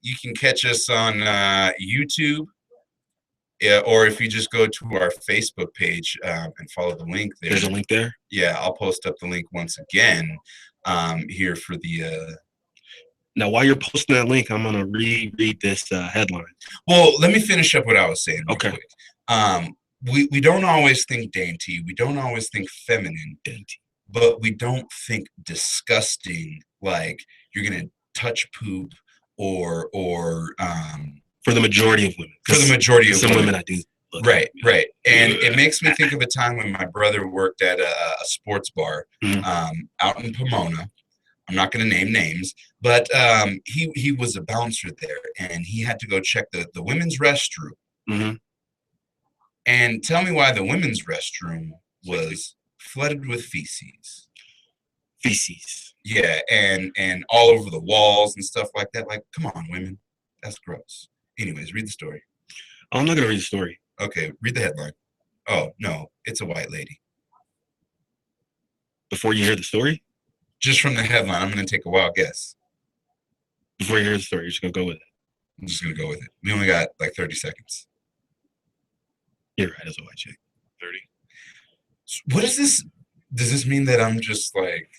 you can catch us on YouTube. Yeah, or if you just go to our Facebook page and follow the link there. There's a link there? Yeah, I'll post up the link once again here for the... Now, while you're posting that link, I'm going to reread this headline. Well, let me finish up what I was saying real Okay. quick. We don't always think dainty. We don't always think feminine. Dainty. But we don't think disgusting, like you're going to touch poop or for the majority of women. For the majority of some women I do. Right. And it makes me think of a time when my brother worked at a sports bar out in Pomona. I'm not going to name names, but he was a bouncer there, and he had to go check the women's restroom. Mm-hmm. And tell me why the women's restroom was flooded with feces. Feces. Yeah, and all over the walls and stuff like that. Like, come on, women. That's gross. Anyways, read the story. I'm not going to read the story. Okay, read the headline. Oh, no, it's a white lady. Before you hear the story? Just from the headline, I'm going to take a wild guess. Before you hear the story, you're just going to go with it. I'm just going to go with it. We only got like 30 seconds. You're right, as a white chick. 30. What is this? Does this mean that I'm just like,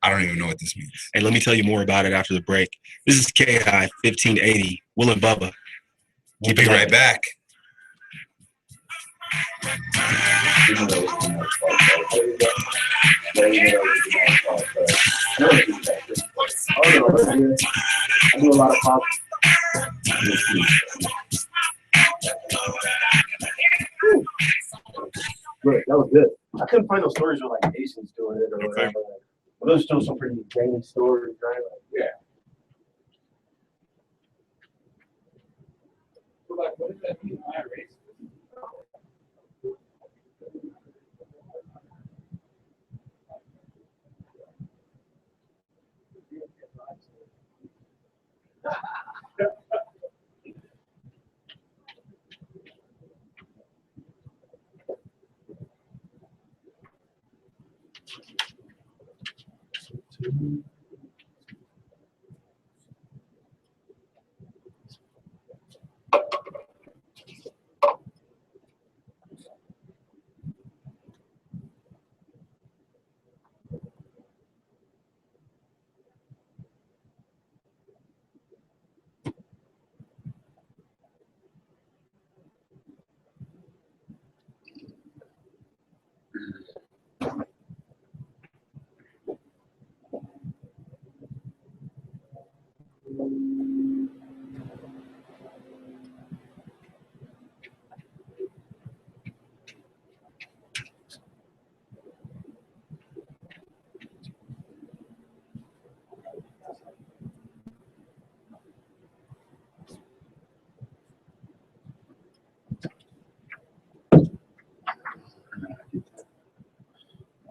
I don't even know what this means. Hey, let me tell you more about it after the break. This is KI 1580, Will and Bubba. We'll be right back. I do a lot of pop. Great, that was good. I couldn't find those stories with like Asians doing it or whatever. But those are still some pretty gaming stories, right? Like, yeah. What does that mean?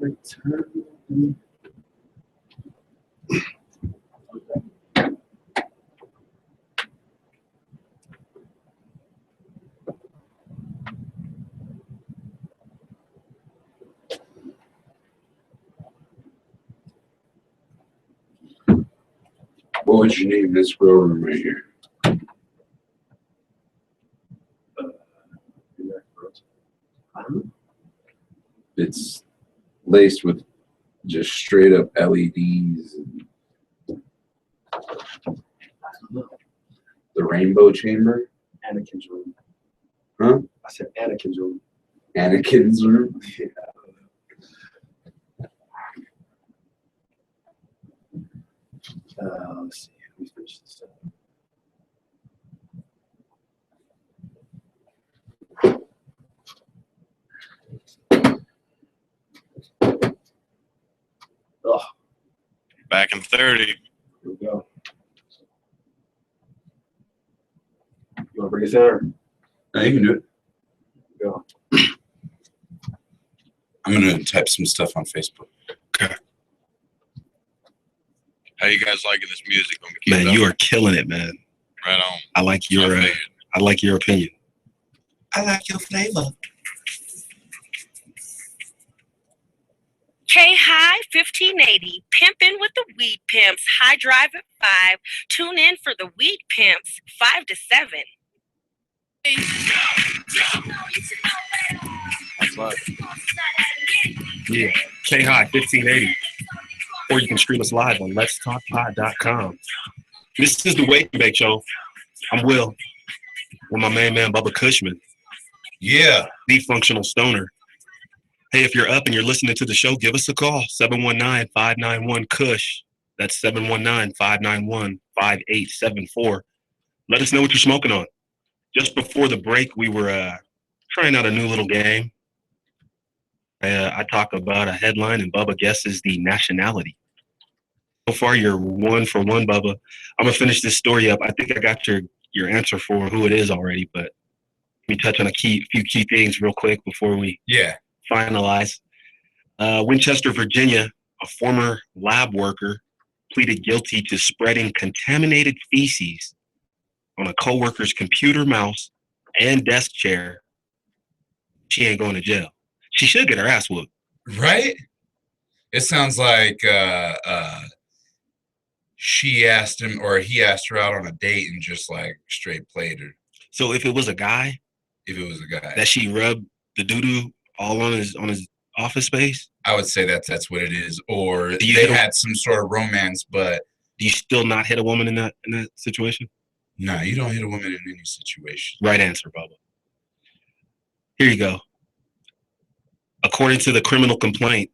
Return. What would you name this program right here? It's laced with just straight up LEDs. And the Rainbow Chamber? Anakin's room. Huh? I said Anakin's room. Anakin's room? Yeah. Let's see. Let me finish this up. Oh. Back in 30. Here we go. You want to bring us in? No, you can do it. Here we go. I'm going to type some stuff on Facebook. Okay. How you guys liking this music? Man, you are killing it, man. Right on. I like your opinion. I like your flavor. K High 1580, pimping with the Weed Pimps. High Drive at 5. Tune in for the Weed Pimps, 5 to 7. That's right. Yeah, K High 1580. Or you can stream us live on letstalkpod.com. This is the Wake and Bake Show. I'm Will with my main man, Bubba Cushman, Yeah. the functional stoner. Hey, if you're up and you're listening to the show, give us a call, 719-591-KUSH. That's 719-591-5874. Let us know what you're smoking on. Just before the break, we were trying out a new little game. I talk about a headline, and Bubba guesses the nationality. So far, you're 1 for 1, Bubba. I'm going to finish this story up. I think I got your answer for who it is already, but let me touch on a few key things real quick before we finalize. Winchester, Virginia, a former lab worker pleaded guilty to spreading contaminated feces on a coworker's computer mouse and desk chair. She ain't going to jail. She should get her ass whooped. Right? It sounds like she asked him or he asked her out on a date and just like straight played her. So if it was a guy, that she rubbed the doo-doo all on his office space, I would say that's what it is. Or Do you they hit a- had some sort of romance, but do you still not hit a woman in that situation? no, you don't hit a woman in any situation. Right answer, Bubba. Here you go. According to the criminal complaint,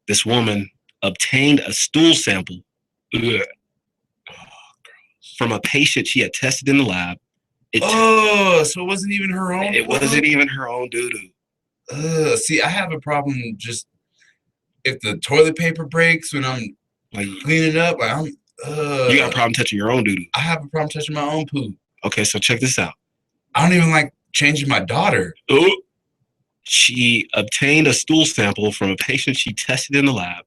this woman obtained a stool sample from a patient she had tested in the lab. So it wasn't even her own. It wasn't even her own doo-doo. See, I have a problem just if the toilet paper breaks when I'm Like, cleaning up. Like you got a problem touching your own doo-doo. I have a problem touching my own poop. Okay, so check this out. I don't even like changing my daughter. Oh. She obtained a stool sample from a patient she tested in the lab.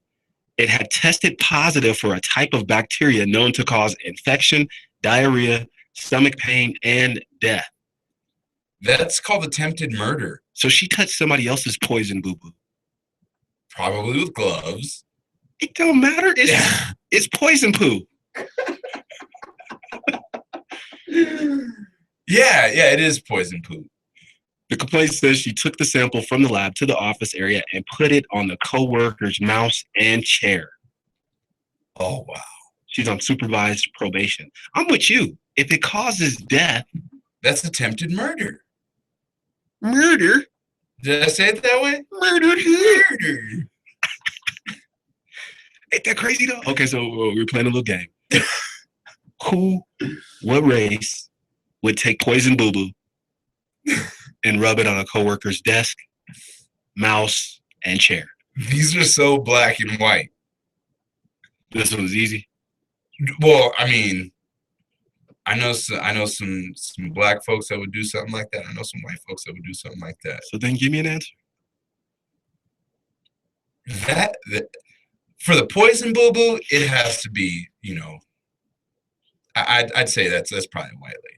It had tested positive for a type of bacteria known to cause infection, diarrhea, stomach pain, and death. That's called attempted murder. So she touched somebody else's poison boo-boo. Probably with gloves. It don't matter. It's poison poo. Yeah, it is poison poop. The complaint says she took the sample from the lab to the office area and put it on the coworker's mouse and chair. Oh, wow. She's on supervised probation. I'm with you. If it causes death, That's attempted murder. murder, Did I say it that way? murder. Murder. Ain't that crazy though? Okay, so we're playing a little game. What race would take poison boo-boo and rub it on a coworker's desk, mouse, and chair? These are so black and white. This one was easy. Well, I mean, I know some black folks that would do something like that. I know some white folks that would do something like that. So then give me an answer. That for the poison boo boo, it has to be, I'd say that's probably a white lady.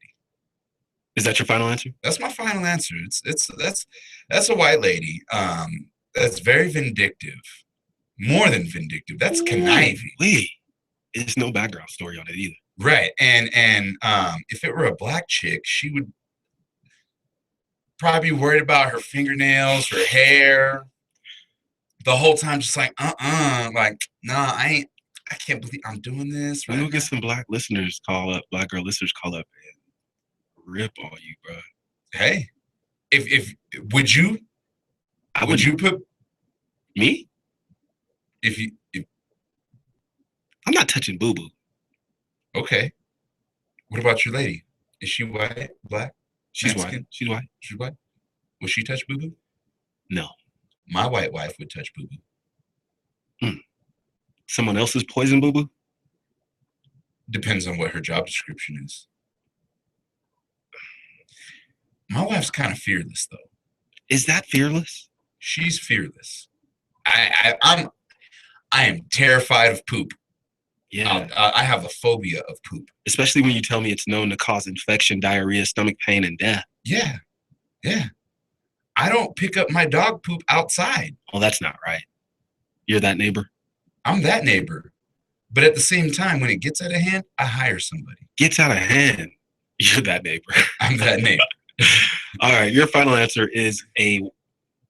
Is that your final answer? That's my final answer. That's a white lady. That's very vindictive. More than vindictive. That's conniving. Wait, there's no background story on it either. Right. And if it were a black chick, she would probably be worried about her fingernails, her hair, the whole time, just like, like, nah, I can't believe I'm doing this. We'll get some black girl listeners call up and rip on you, bro. Hey, if would you put me? if I'm not touching boo-boo. okay. What about your lady? Is she white, black? She's Mexican? white. She's white. She's white. Will she touch boo boo? No. My white wife would touch boo boo. Someone else's poison boo-boo? Depends on what her job description is. My wife's kind of fearless, though. Is that fearless? She's fearless. I am terrified of poop. Yeah. I have a phobia of poop. Especially when you tell me it's known to cause infection, diarrhea, stomach pain, and death. Yeah. I don't pick up my dog poop outside. Well, that's not right. You're that neighbor. I'm that neighbor. But at the same time, when it gets out of hand, I hire somebody. Gets out of hand. You're that neighbor. I'm that neighbor. All right. Your final answer is a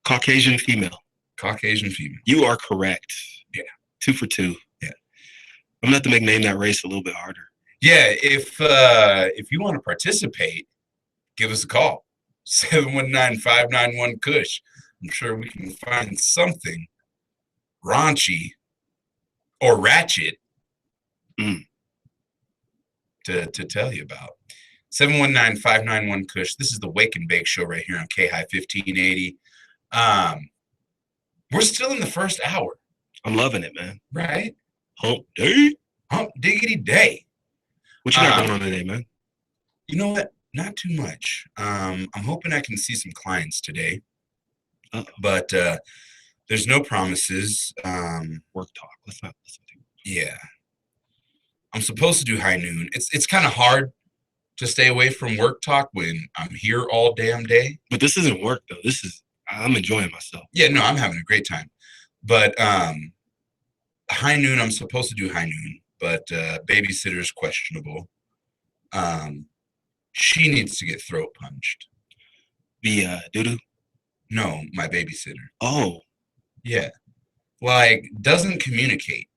Caucasian female. Caucasian female. You are correct. Yeah. 2 for 2. Yeah. I'm going to have to name that race a little bit harder. Yeah, if you want to participate, give us a call. 719-591-KUSH. I'm sure we can find something raunchy or ratchet to tell you about. 719-591-KUSH. This is the Wake and Bake Show right here on K-High 1580. We're still in the first hour. I'm loving it, man. Right? Hump day. Hump diggity day. What you got going on today, man? You know what? Not too much. I'm hoping I can see some clients today. But there's no promises. Work talk. Let's not listen to it. Yeah. I'm supposed to do high noon. It's kind of hard to stay away from work talk when I'm here all damn day. But this isn't work, though. I'm enjoying myself. Yeah, no, I'm having a great time. But high noon, I'm supposed to do high noon, but babysitter's questionable. She needs to get throat punched. The doo-doo? No, my babysitter. Oh. Yeah. Like, doesn't communicate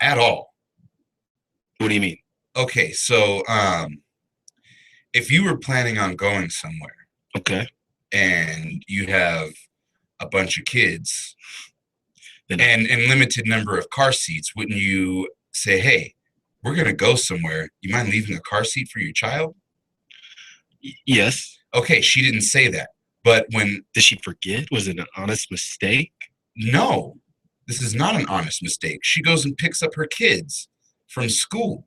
at all. What do you mean? Okay, so if you were planning on going somewhere, okay, and you have a bunch of kids then, and limited number of car seats, wouldn't you say, hey, we're going to go somewhere. You mind leaving a car seat for your child? Yes. Okay, she didn't say that. But when... Did she forget? Was it an honest mistake? No, this is not an honest mistake. She goes and picks up her kids from school.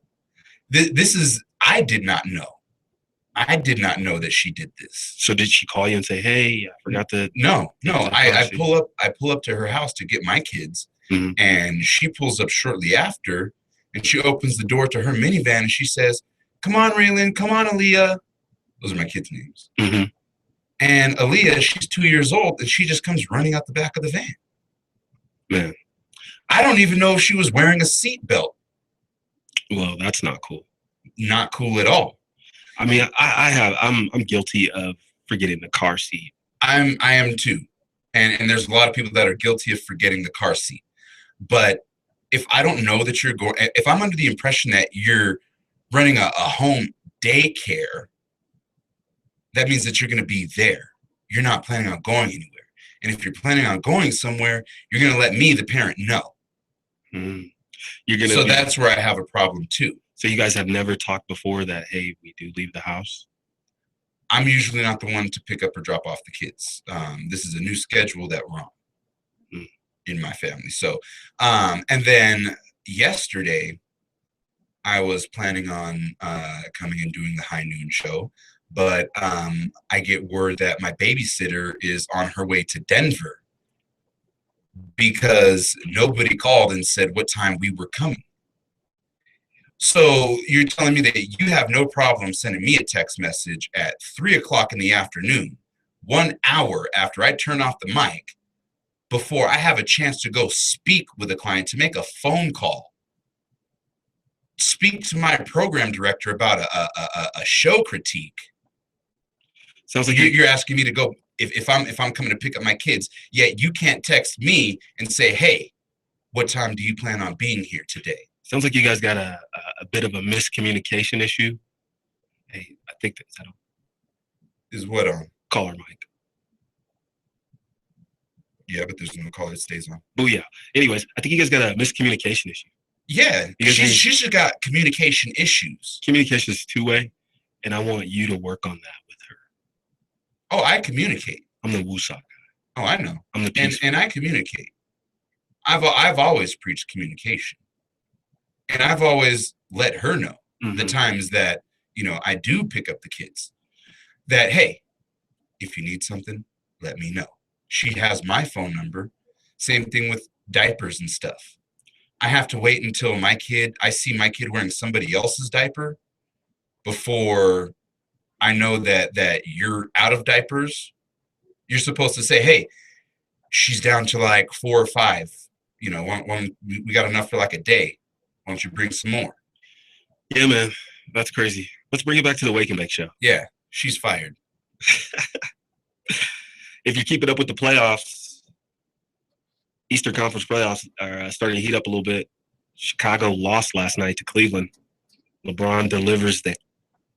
This is... I did not know. I did not know that she did this. So did she call you and say, hey, I forgot to... No. I pull up to her house to get my kids, and she pulls up shortly after, and she opens the door to her minivan, and she says, come on, Raylan, come on, Aaliyah. Those are my kids' names. And Aaliyah, she's 2 years old, and she just comes running out the back of the van. Man. I don't even know if she was wearing a seatbelt. Well, that's not cool. Not cool at all. I mean, I'm guilty of forgetting the car seat. I am too. And there's a lot of people that are guilty of forgetting the car seat. But if I don't know that you're going, if I'm under the impression that you're running a home daycare, that means that you're going to be there. You're not planning on going anywhere. And if you're planning on going somewhere, you're going to let me, the parent, know. So that's where I have a problem too. So you guys have never talked before that, hey, we do leave the house? I'm usually not the one to pick up or drop off the kids. This is a new schedule that we're on in my family. So, and then yesterday, I was planning on coming and doing the high noon show, but I get word that my babysitter is on her way to Denver because nobody called and said what time we were coming. So you're telling me that you have no problem sending me a text message at 3 o'clock in the afternoon, 1 hour after I turn off the mic, before I have a chance to go speak with a client, to make a phone call, speak to my program director about a show critique. Sounds like you're asking me to go if I'm coming to pick up my kids, yet you can't text me and say, hey, what time do you plan on being here today? Sounds like you guys got a bit of a miscommunication issue. Hey, I think that's is what on caller mic. Yeah, but there's no caller that stays on. Booyah. Anyways, I think you guys got a miscommunication issue. Yeah, she's just got communication issues. Communication is two-way, and I want you to work on that with her. Oh, I communicate. I'm the woosah guy. Oh, I know. I'm the peaceful. And I communicate. I've always preached communication. And I've always let her know the times that, I do pick up the kids, that, hey, if you need something, let me know. She has my phone number. Same thing with diapers and stuff. I have to wait until I see my kid wearing somebody else's diaper before I know that you're out of diapers. You're supposed to say, hey, she's down to like 4 or 5. You know, we got enough for like a day. Why don't you bring some more? Yeah, man. That's crazy. Let's bring it back to the Wake and Bake show. Yeah, she's fired. If you keep it up with the playoffs, Eastern Conference playoffs are starting to heat up a little bit. Chicago lost last night to Cleveland. LeBron delivers the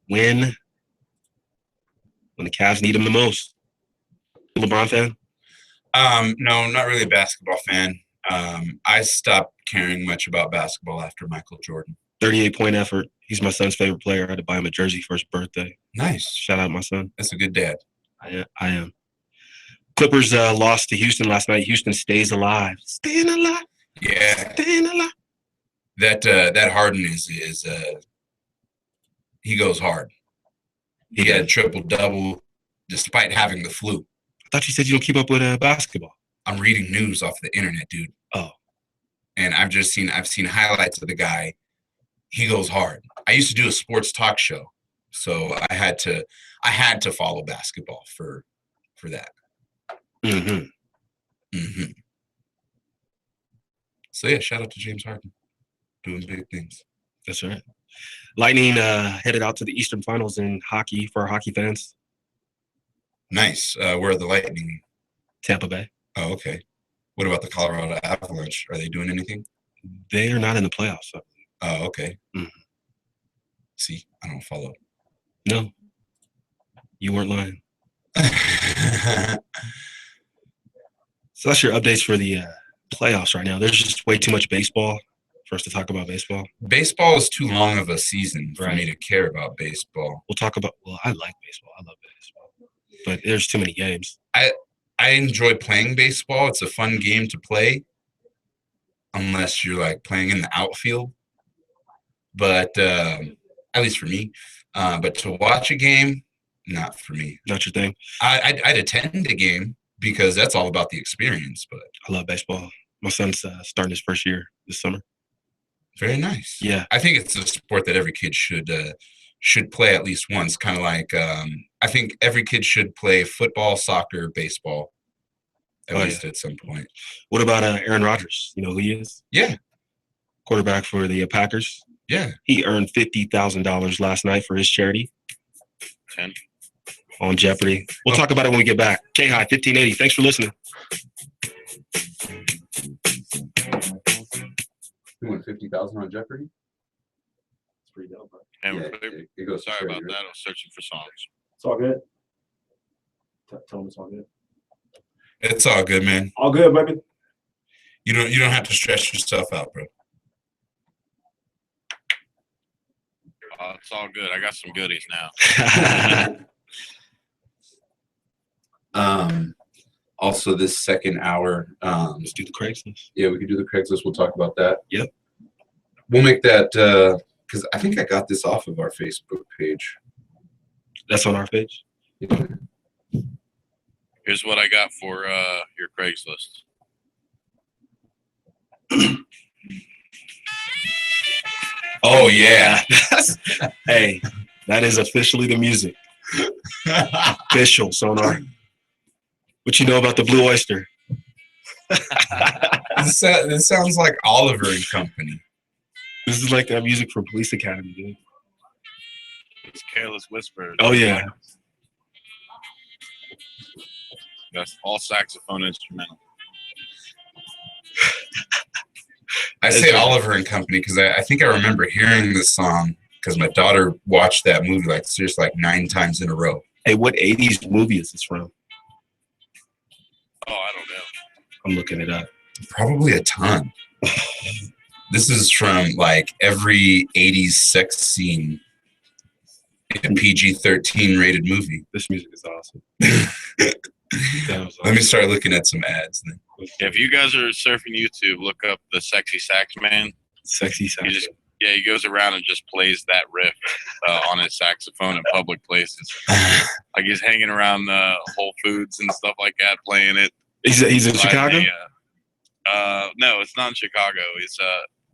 win when the Cavs need him the most. LeBron fan? No, not really a basketball fan. I stopped caring much about basketball after Michael Jordan. 38-point effort. He's my son's favorite player. I had to buy him a jersey for his birthday. Nice. Shout out my son. That's a good dad. I am. Clippers lost to Houston last night. Houston stays alive. Staying alive. Yeah. Staying alive. That Harden is he goes hard. He had a triple-double despite having the flu. I thought you said you don't keep up with basketball. I'm reading news off the internet, dude. Oh. And I've seen highlights of the guy. He goes hard. I used to do a sports talk show, so I had to follow basketball for that. Mm-hmm. Mm-hmm. So yeah, shout out to James Harden, doing big things. That's right. Lightning headed out to the Eastern Finals in hockey for our hockey fans. Nice. Where are the Lightning? Tampa Bay. Oh, okay. What about the Colorado Avalanche? Are they doing anything? They are not in the playoffs. So. Oh, okay. Mm-hmm. See, I don't follow. No, you weren't lying. So that's your updates for the playoffs right now. There's just way too much baseball for us to talk about baseball. Baseball is too long of a season for Right. me to care about baseball. We'll talk about. Well, I like baseball. I love baseball, but there's too many games. I enjoy playing baseball. It's a fun game to play, unless you're like playing in the outfield. But at least for me. But to watch a game, not for me. Not your thing. I'd attend a game because that's all about the experience. But I love baseball. My son's starting his first year this summer. very nice. Yeah. I think it's a sport that every kid should play at least once. Kind of like I think every kid should play football, soccer, baseball, at least at some point. What about Aaron Rodgers? You know who he is? Yeah, Quarterback for the Packers. yeah. He earned $50,000 last night for his charity 10. on Jeopardy. We'll talk about it when we get back. K-High 1580. Thanks for listening. You won 50,000 on Jeopardy. It's pretty dope, bro. And It goes sorry about that. I was searching for songs. It's all good. Tell them it's all good. It's all good, man. All good, baby. You don't have to stress yourself out, bro. It's all good. I got some goodies now. Also, this second hour, Let's do the Craigslist. yeah, we could do the Craigslist. We'll talk about that. Yep. We'll make that because I think I got this off of our Facebook page. That's on our page. Yeah. Here's what I got for your Craigslist. Oh yeah. Hey, that is officially the music. Official, Sonar. What you know about the Blue Oyster? This sounds like Oliver and Company. This is like that music for Police Academy, dude. It's Careless Whisper. Oh, yeah. That's all saxophone instrumental. I say Oliver and Company because I think I remember hearing this song because my daughter watched that movie like seriously like 9 times in a row. Hey, what 80s movie is this from? Oh, I don't know. I'm looking it up. Probably a ton. This is from like every 80s sex scene in a PG-13 rated movie. This music is awesome. Let me start looking at some ads then. If you guys are surfing YouTube, look up the Sexy Sax Man. Sexy sound. He goes around and just plays that riff on his saxophone in public places. Like he's hanging around Whole Foods and stuff like that, playing it. He's in Chicago? No, it's not in Chicago.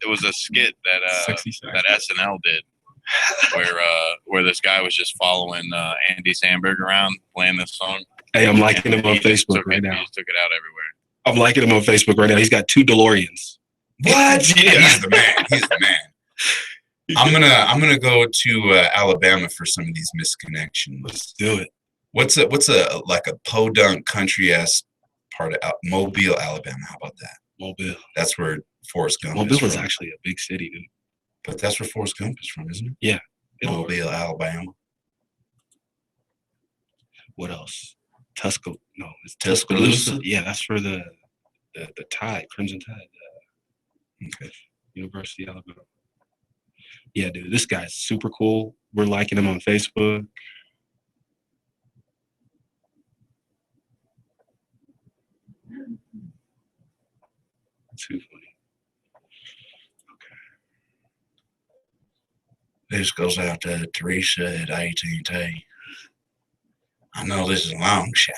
It was a skit that SNL did, where this guy was just following Andy Samberg around playing this song. Hey, I'm liking him on He just Facebook took right it- now. He just took it out everywhere. I'm liking him on Facebook right now. He's got 2 DeLoreans. What? Yeah. He's the man. He's the man. I'm gonna go to Alabama for some of these misconnections. Let's do it. What's a like a podunk country ass part of Mobile, Alabama? How about that? Mobile. That's where Forrest Gump Mobile is is from. actually a big city, dude. But that's where Forrest Gump is from, isn't it? Yeah. Mobile, Alabama. What else? It's Tuscaloosa? Yeah, that's for the Tide, Crimson Tide. Okay. University of Alabama. Yeah, dude, this guy's super cool. We're liking him on Facebook. Too funny. This goes out to Teresa at AT&T. I know this is a long shot.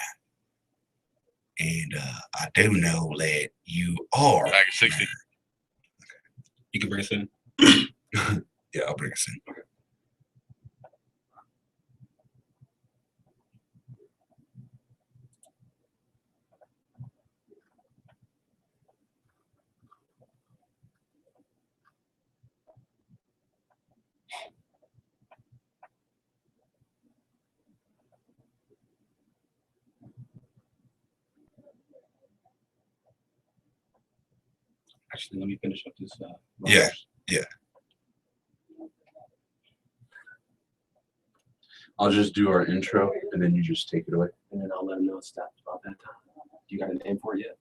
And I do know that you are. Back at 60. You can bring us in. Yeah, I'll bring us in. Okay. Actually, let me finish up this. Yeah, yeah. I'll just do our intro, and then you just take it away. And then I'll let him know it's about that time. You got a name for it yet?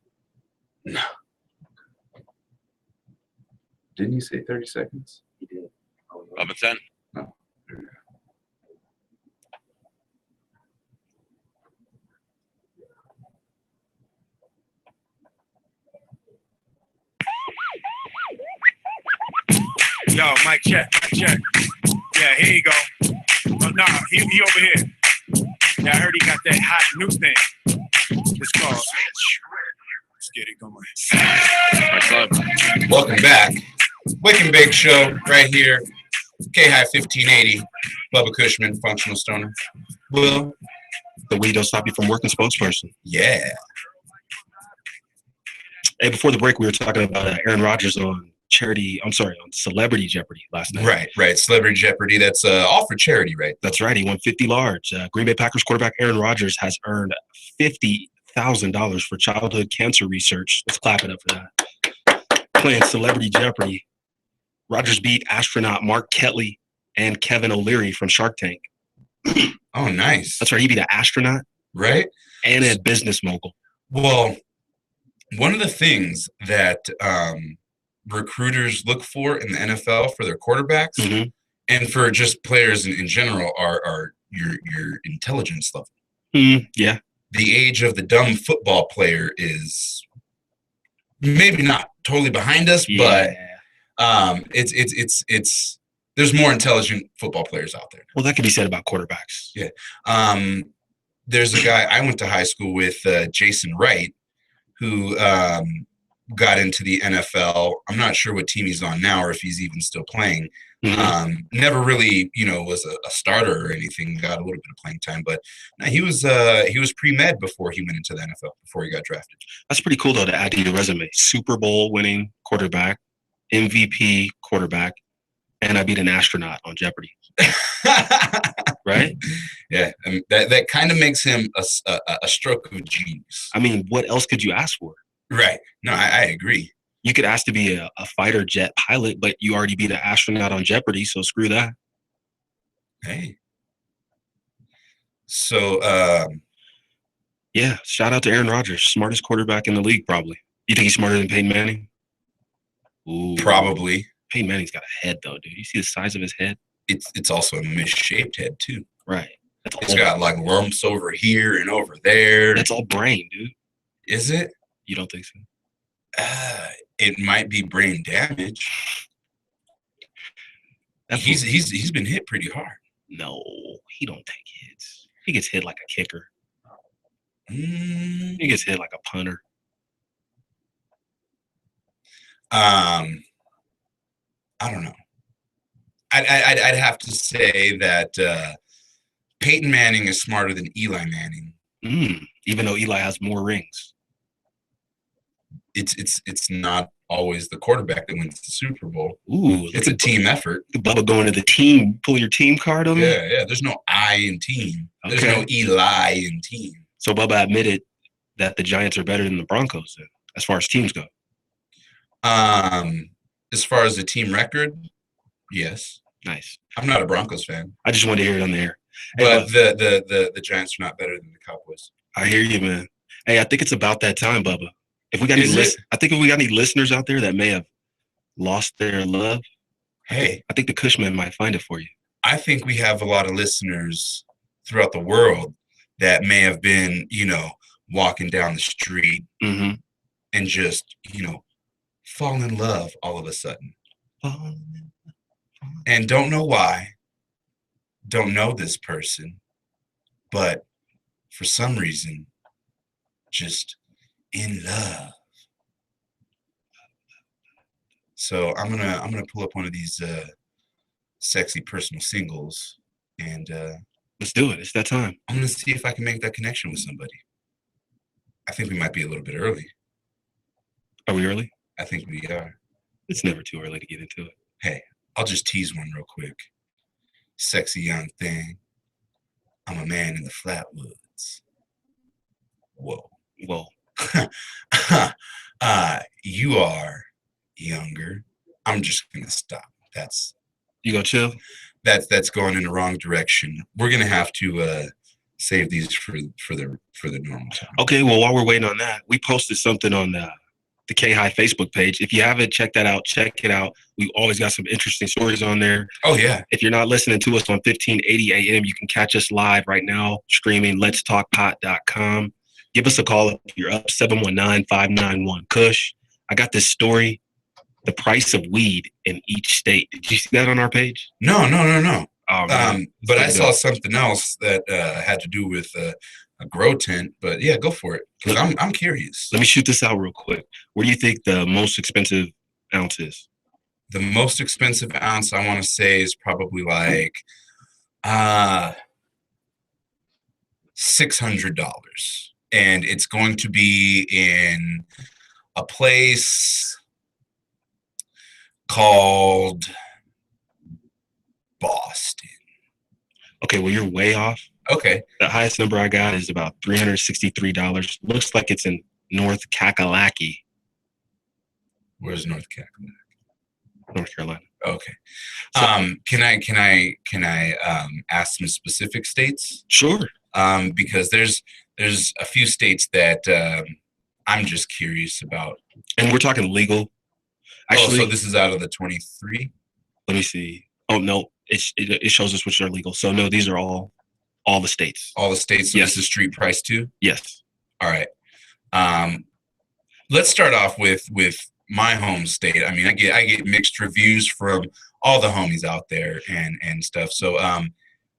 No. Didn't you say 30 seconds? He did. Oh, Up at 10. No. Yo, mic check, mic check. Yeah, here you go. Oh, nah, he over here. Yeah, I heard he got that hot new thing. It's called. Let's get it going. What's up? Welcome back. Wick and Big Show right here. K-High 1580. Bubba Cushman, Functional Stoner. Will. The weed don't stop you from working spokesperson. Yeah. Hey, before the break, we were talking about Aaron Rodgers on Celebrity Jeopardy last night. Right. Celebrity Jeopardy. That's all for charity, right? That's right. He won 50 large. Green Bay Packers quarterback Aaron Rodgers has earned $50,000 for childhood cancer research. Let's clap it up for that. Playing Celebrity Jeopardy. Rodgers beat astronaut Mark Kelly and Kevin O'Leary from Shark Tank. Oh, nice. That's right. He beat an astronaut Right? and a business mogul. Well, one of the things that recruiters look for in the NFL for their quarterbacks Mhm. and for just players in general are your intelligence level. Yeah. The age of the dumb football player is maybe not totally behind us, but it's there's more intelligent football players out there. Well, that could be said about quarterbacks. There's a guy I went to high school with, Jason Wright, who got into the NFL. I'm not sure what team he's on now or if he's even still playing. Mhm. Never really, was a starter or anything. Got a little bit of playing time, but no, he was pre-med before he went into the NFL, before he got drafted. That's pretty cool, though, to add to your resume. Super Bowl winning quarterback, MVP quarterback, and I beat an astronaut on Jeopardy. Right? Yeah, that kind of makes him a stroke of genius. I mean, what else could you ask for? Right. No, I agree. You could ask to be a fighter jet pilot, but you already beat an astronaut on Jeopardy, so screw that. Hey. So, Yeah, shout out to Aaron Rodgers, smartest quarterback in the league, probably. You think he's smarter than Peyton Manning? Ooh. probably Peyton Manning's got a head, though, dude. You see the size of his head? it's also a misshaped head too. Right. That's It's all, got like lumps over here and over there. that's all brain, dude. Is it? You don't think so? It might be brain damage. That's He's been hit pretty hard. No, he don't take hits. He gets hit like a kicker. Mm, He gets hit like a punter. I don't know. I'd have to say that Peyton Manning is smarter than Eli Manning. Even though Eli has more rings. it's not always the quarterback that wins the Super Bowl. Ooh, It's a team effort. Bubba going to the team, pull your team card on me. Yeah. There's no I in team. There's Okay. no Eli in team. So Bubba admitted that the Giants are better than the Broncos then, as far as teams go. As far as the team record, yes. Nice. I'm not a Broncos fan, I just wanted to hear it on the air. but the Giants are not better than the Cowboys. I hear you, man. Hey, I think it's about that time, Bubba. If we got I think if we got any listeners out there that may have lost their love, Hey, I think the Cushman might find it for you. I think we have a lot of listeners throughout the world that may have been, walking down the street Mm-hmm. and just, fall in love all of a sudden and don't know why, don't know this person, but for some reason, just in love. So I'm gonna pull up one of these sexy personal singles, and Let's do it. It's that time. I'm gonna see if I can make that connection with somebody. I think we might be a little bit early. Are we early? I think we are. It's never too early to get into it. Hey, I'll just tease one real quick. Sexy young thing. I'm a man in the flatwoods. Whoa. Well, You are younger. I'm just gonna stop. you go chill. That's going in the wrong direction. We're gonna have to save these for the normal time. Okay, well, while we're waiting on that, we posted something on the K-High Facebook page. If you haven't checked that out, check it out. We've always got some interesting stories on there. Oh yeah. If you're not listening to us on 1580 AM, you can catch us live right now, streaming letstalkpot.com. Give us a call if you're up, 719-591-KUSH. I got this story, the price of weed in each state. Did you see that on our page? No. Oh, man. But I saw something else that had to do with a grow tent. But yeah, go for it, because I'm curious. Let me shoot this out real quick. Where do you think the most expensive ounce is? The most expensive ounce I want to say is probably like $600, and it's going to be in a place called Boston. Okay, well, you're way off. Okay. The highest number I got is about $363. Looks like it's in North Kakalaki, Where's North Carolina? North Carolina. Okay. So- Can I ask some specific states? Sure. Because there's a few states that I'm just curious about. And we're talking legal. Actually, so this is out of the 23? let me see. Oh, no, it shows us which are legal. So, no, these are all the states. All the states. So Yes. This is street price too? Yes. All right. Let's start off with my home state. I mean, I get mixed reviews from all the homies out there and stuff. So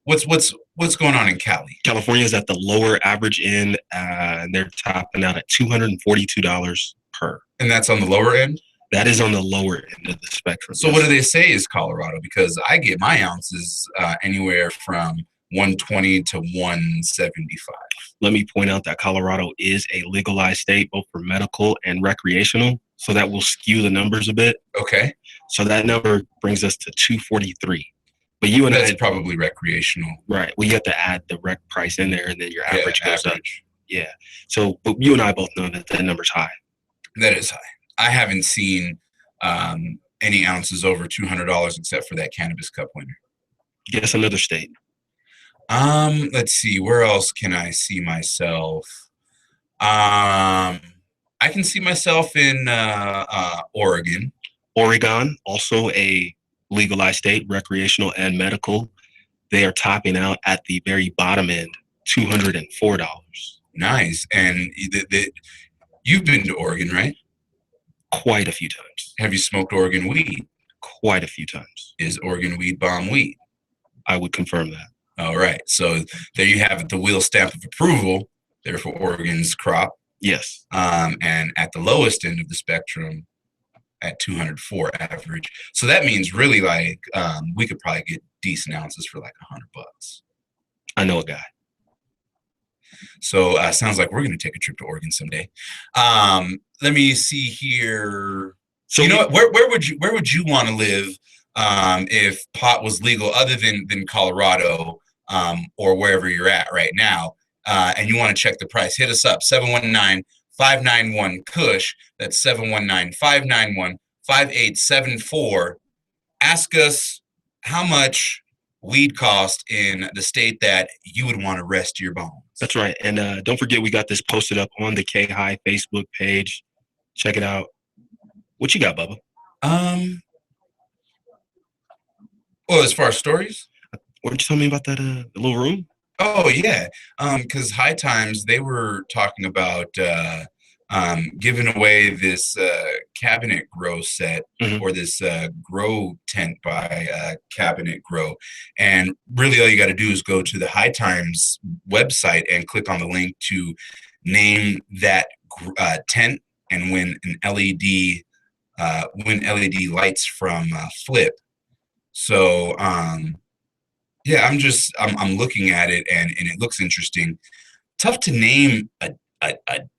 what's going on in Cali? California is at the lower average end, and they're topping out at $242 per. And that's on the lower end? That is on the lower end of the spectrum. So what do they say is Colorado? Because I get my ounces anywhere from 120 to 175. Let me point out that Colorado is a legalized state, both for medical and recreational. So that will skew the numbers a bit. Okay. So that number brings us to 243. But you and That's I, probably recreational. right? Well, you have to add the rec price in there, and then your Yeah, average goes up. average. Yeah. So, but you and I both know that that number's high. That is high. I haven't seen any ounces over $200 except for that Cannabis Cup winner. Guess another state. Let's see. Where else can I see myself? I can see myself in Oregon. Oregon, also a legalized state, recreational and medical. They are topping out at the very bottom end, $204. Nice. And you've been to Oregon, right? Quite a few times. Have you smoked Oregon weed? Quite a few times. Is Oregon weed bomb weed? I would confirm that. All right. So there you have it, the wheel stamp of approval there for Oregon's crop. Yes. And at the lowest end of the spectrum at 204 average. So that means really like we could probably get decent ounces for like $100. I know a guy. So sounds like we're going to take a trip to Oregon someday. Let me see here. So You know what? Where would you want to live if pot was legal, other than Colorado or wherever you're at right now, and you want to check the price? Hit us up 719-591-KUSH. That's 719-591-5874. Ask us how much weed cost in the state that you would want to rest your bones. That's right. And don't forget, we got this posted up on the K-High Facebook page. Check it out. What you got, Bubba? Well, as far as stories, What did you tell me about that the little room? oh yeah, because High Times, they were talking about giving away this Cabinet Grow set, Mhm. or this grow tent by Cabinet Grow, and really all you got to do is go to the High Times website and click on the link to name that tent and win an LED lights from Flip. So yeah, I'm looking at it, and it looks interesting. Tough to name a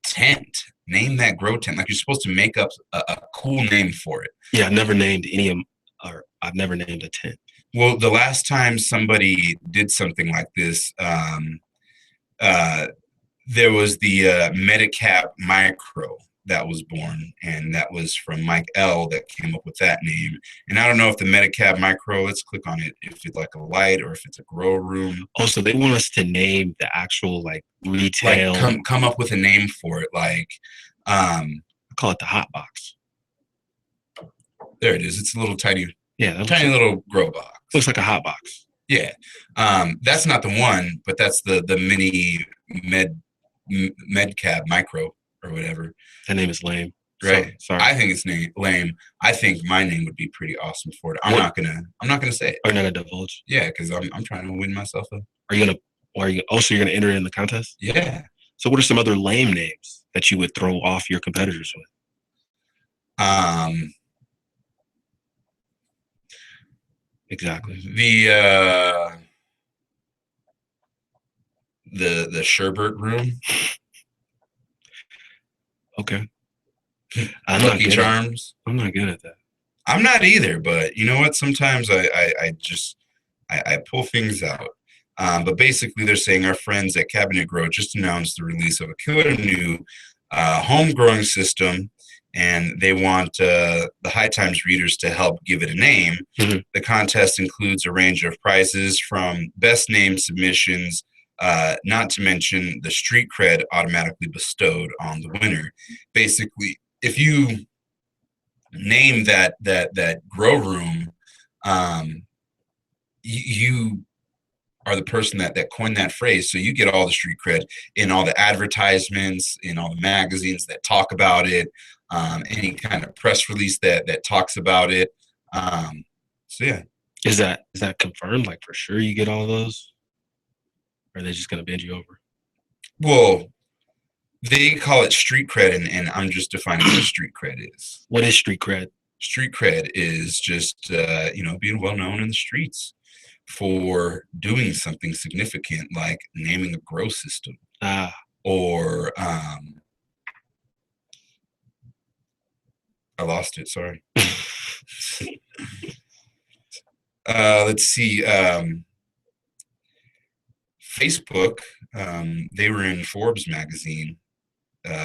tent. Name that grow tent. Like, you're supposed to make up a cool name for it. Yeah, I've never named any of them, or I've never named a tent. Well, the last time somebody did something like this, there was the Medicap Micro that was born, and that was from Mike L. that came up with that name. And I don't know if the Medicab Micro, let's click on it, if it's like a light or if it's a grow room. Also, they want us to name the actual like retail. Like come up with a name for it. Like I call it the hot box. there it is. It's a little tiny Yeah, that tiny little grow box. looks like a hot box. Yeah. That's not the one, but that's the mini Medcab Micro or whatever. That name is lame. Right. Sorry. I think it's lame. I think my name would be pretty awesome for it. I'm not gonna say it. Are you not gonna divulge? Yeah, because I'm trying to win myself a. Are you gonna? Or are you? Oh, so you're gonna enter it in the contest? Yeah. So, what are some other lame names that you would throw off your competitors with? Exactly. The Sherbert room. Okay. Lucky Charms. I'm not good at that. I'm not either, but you know what? Sometimes I pull things out. But basically, they're saying our friends at Cabinet Grow just announced the release of a killer new home growing system, and they want the High Times readers to help give it a name. Mm-hmm. The contest includes a range of prizes from best name submissions, not to mention the street cred automatically bestowed on the winner. Basically, if you name that grow room, you are the person that coined that phrase, so you get all the street cred in all the advertisements, in all the magazines that talk about it, any kind of press release that talks about it. So yeah. Is that confirmed? Like, for sure you get all those? Or are they just gonna bend you over? Well, they call it street cred, and I'm just defining what street cred is. What is street cred? Street cred is just being well known in the streets for doing something significant, like naming a grow system, or I lost it. Sorry. Let's see. Facebook. They were in Forbes magazine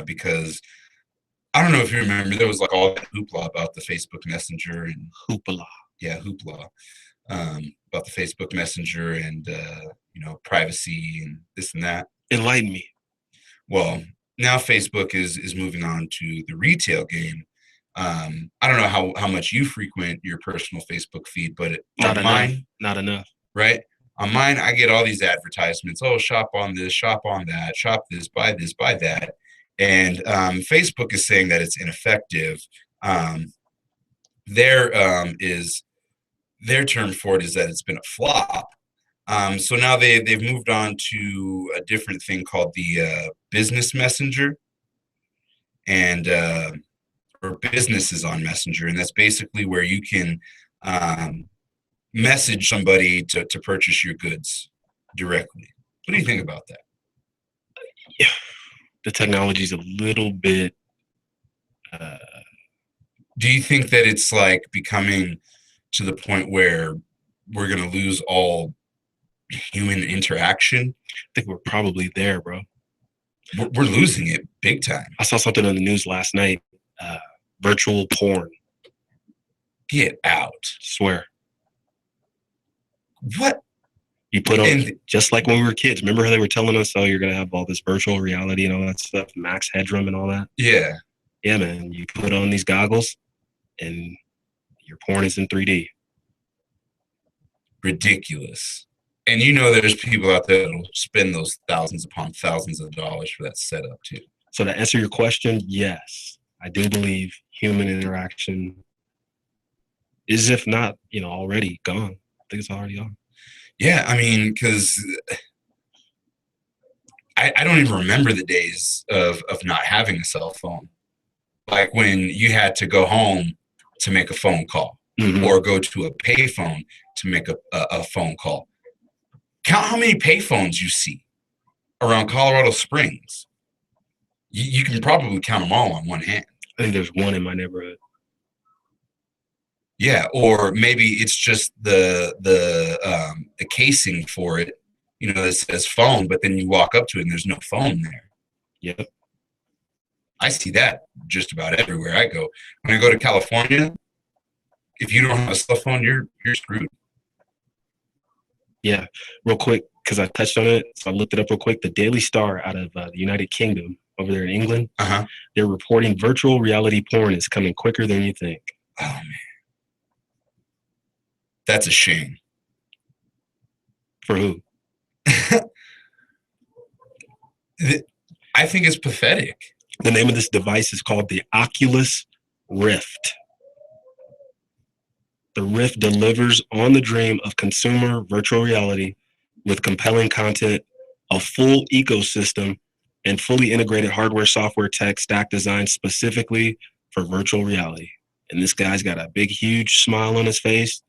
because I don't know if you remember, there was like all that hoopla about the Facebook Messenger and Hoopla. Yeah, hoopla about the Facebook Messenger and privacy and this and that. Enlighten me. Well, now Facebook is moving on to the retail game. I don't know how much you frequent your personal Facebook feed, but Not not enough. right? On mine, I get all these advertisements. Oh, shop on this, shop on that, shop this, buy that. And Facebook is saying that it's ineffective. Their term for it is that it's been a flop. So now they've moved on to a different thing called the Business Messenger, and or businesses on Messenger, and that's basically where you can message somebody to purchase your goods directly. What do you think about that? Yeah, the technology's a little bit. Do you think that it's like becoming to the point where we're gonna lose all human interaction? I think we're probably there, bro. We're losing it big time. I saw something on the news last night. Virtual porn. Get out. Swear. What? You put on, just like when we were kids. Remember how they were telling us, oh, you're going to have all this virtual reality and all that stuff, max headroom and all that? Yeah. Yeah, man. You put on these goggles and your porn is in 3D. Ridiculous. And you know there's people out there that'll spend those thousands upon thousands of dollars for that setup too. So to answer your question, yes, I do believe human interaction is, if not, already gone. I think it's already gone. Yeah, I mean, because I don't even remember the days of not having a cell phone. Like when you had to go home to make a phone call or go to a payphone to make a phone call. Count how many payphones you see around Colorado Springs. You can probably count them all on one hand. I think there's one in my neighborhood. Yeah, or maybe it's just the casing for it, that says phone, but then you walk up to it and there's no phone there. Yep. I see that just about everywhere I go. When I go to California, if you don't have a cell phone, you're screwed. Yeah, real quick, because I touched on it, so I looked it up real quick. The Daily Star out of the United Kingdom over there in England, they're reporting virtual reality porn is coming quicker than you think. Oh, man. That's a shame. For who? I think it's pathetic. The name of this device is called the Oculus Rift. The Rift delivers on the dream of consumer virtual reality with compelling content, a full ecosystem, and fully integrated hardware, software, tech stack designed specifically for virtual reality. And this guy's got a big, huge smile on his face,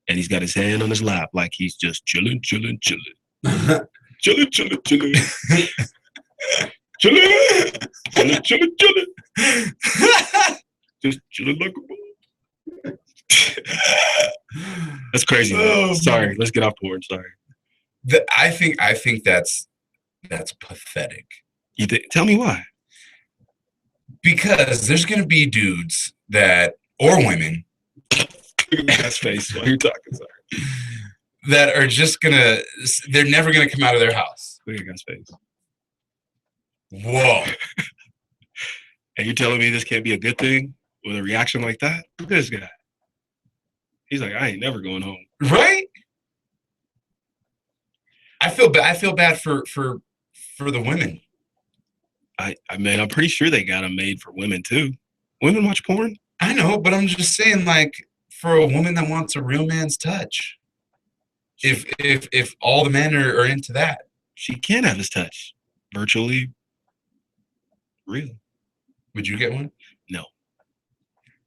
and he's got his hand on his lap like he's just chilling. chilling. Chilling. Just chilling like a ball. That's crazy. Oh, sorry, let's get off porn. Sorry. I think that's pathetic. You think? Tell me why. Because there's gonna be dudes or women. That's face while you're talking. Sorry. That are just they're never gonna come out of their house. Look at guy's face. Whoa. And you're telling me this can't be a good thing with a reaction like that? Look at this guy. He's like, I ain't never going home. Right? I feel bad for the women. I mean, I'm pretty sure they got them made for women too. Women watch porn? I know, but I'm just saying, like, for a woman that wants a real man's touch, if all the men are into that, she can have his touch. Virtually real. Would you get one? No.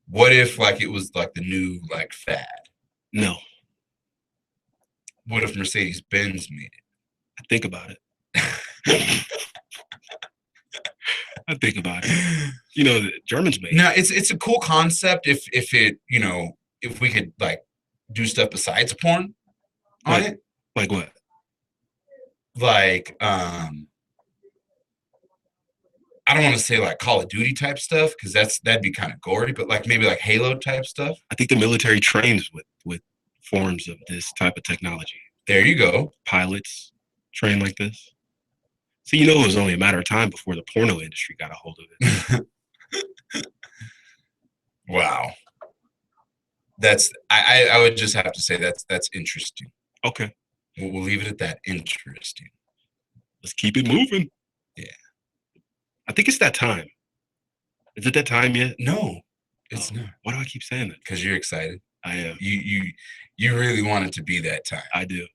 What if it was like the new fad? No. What if Mercedes-Benz made it? I think about it. I think about it. The Germans made it. No, it's a cool concept if it, if we could do stuff besides porn on it. Like what? I don't want to say Call of Duty type stuff because that'd be kind of gory, but maybe Halo type stuff. I think the military trains with forms of this type of technology. There you go. Pilots train like this. So it was only a matter of time before the porno industry got a hold of it. Wow. I would just have to say that's interesting. Okay. We'll leave it at that. Interesting. Let's keep it moving. Yeah. I think it's that time. Is it that time yet? No, it's not. Why do I keep saying that? Because you're excited. I am. You really want it to be that time. I do.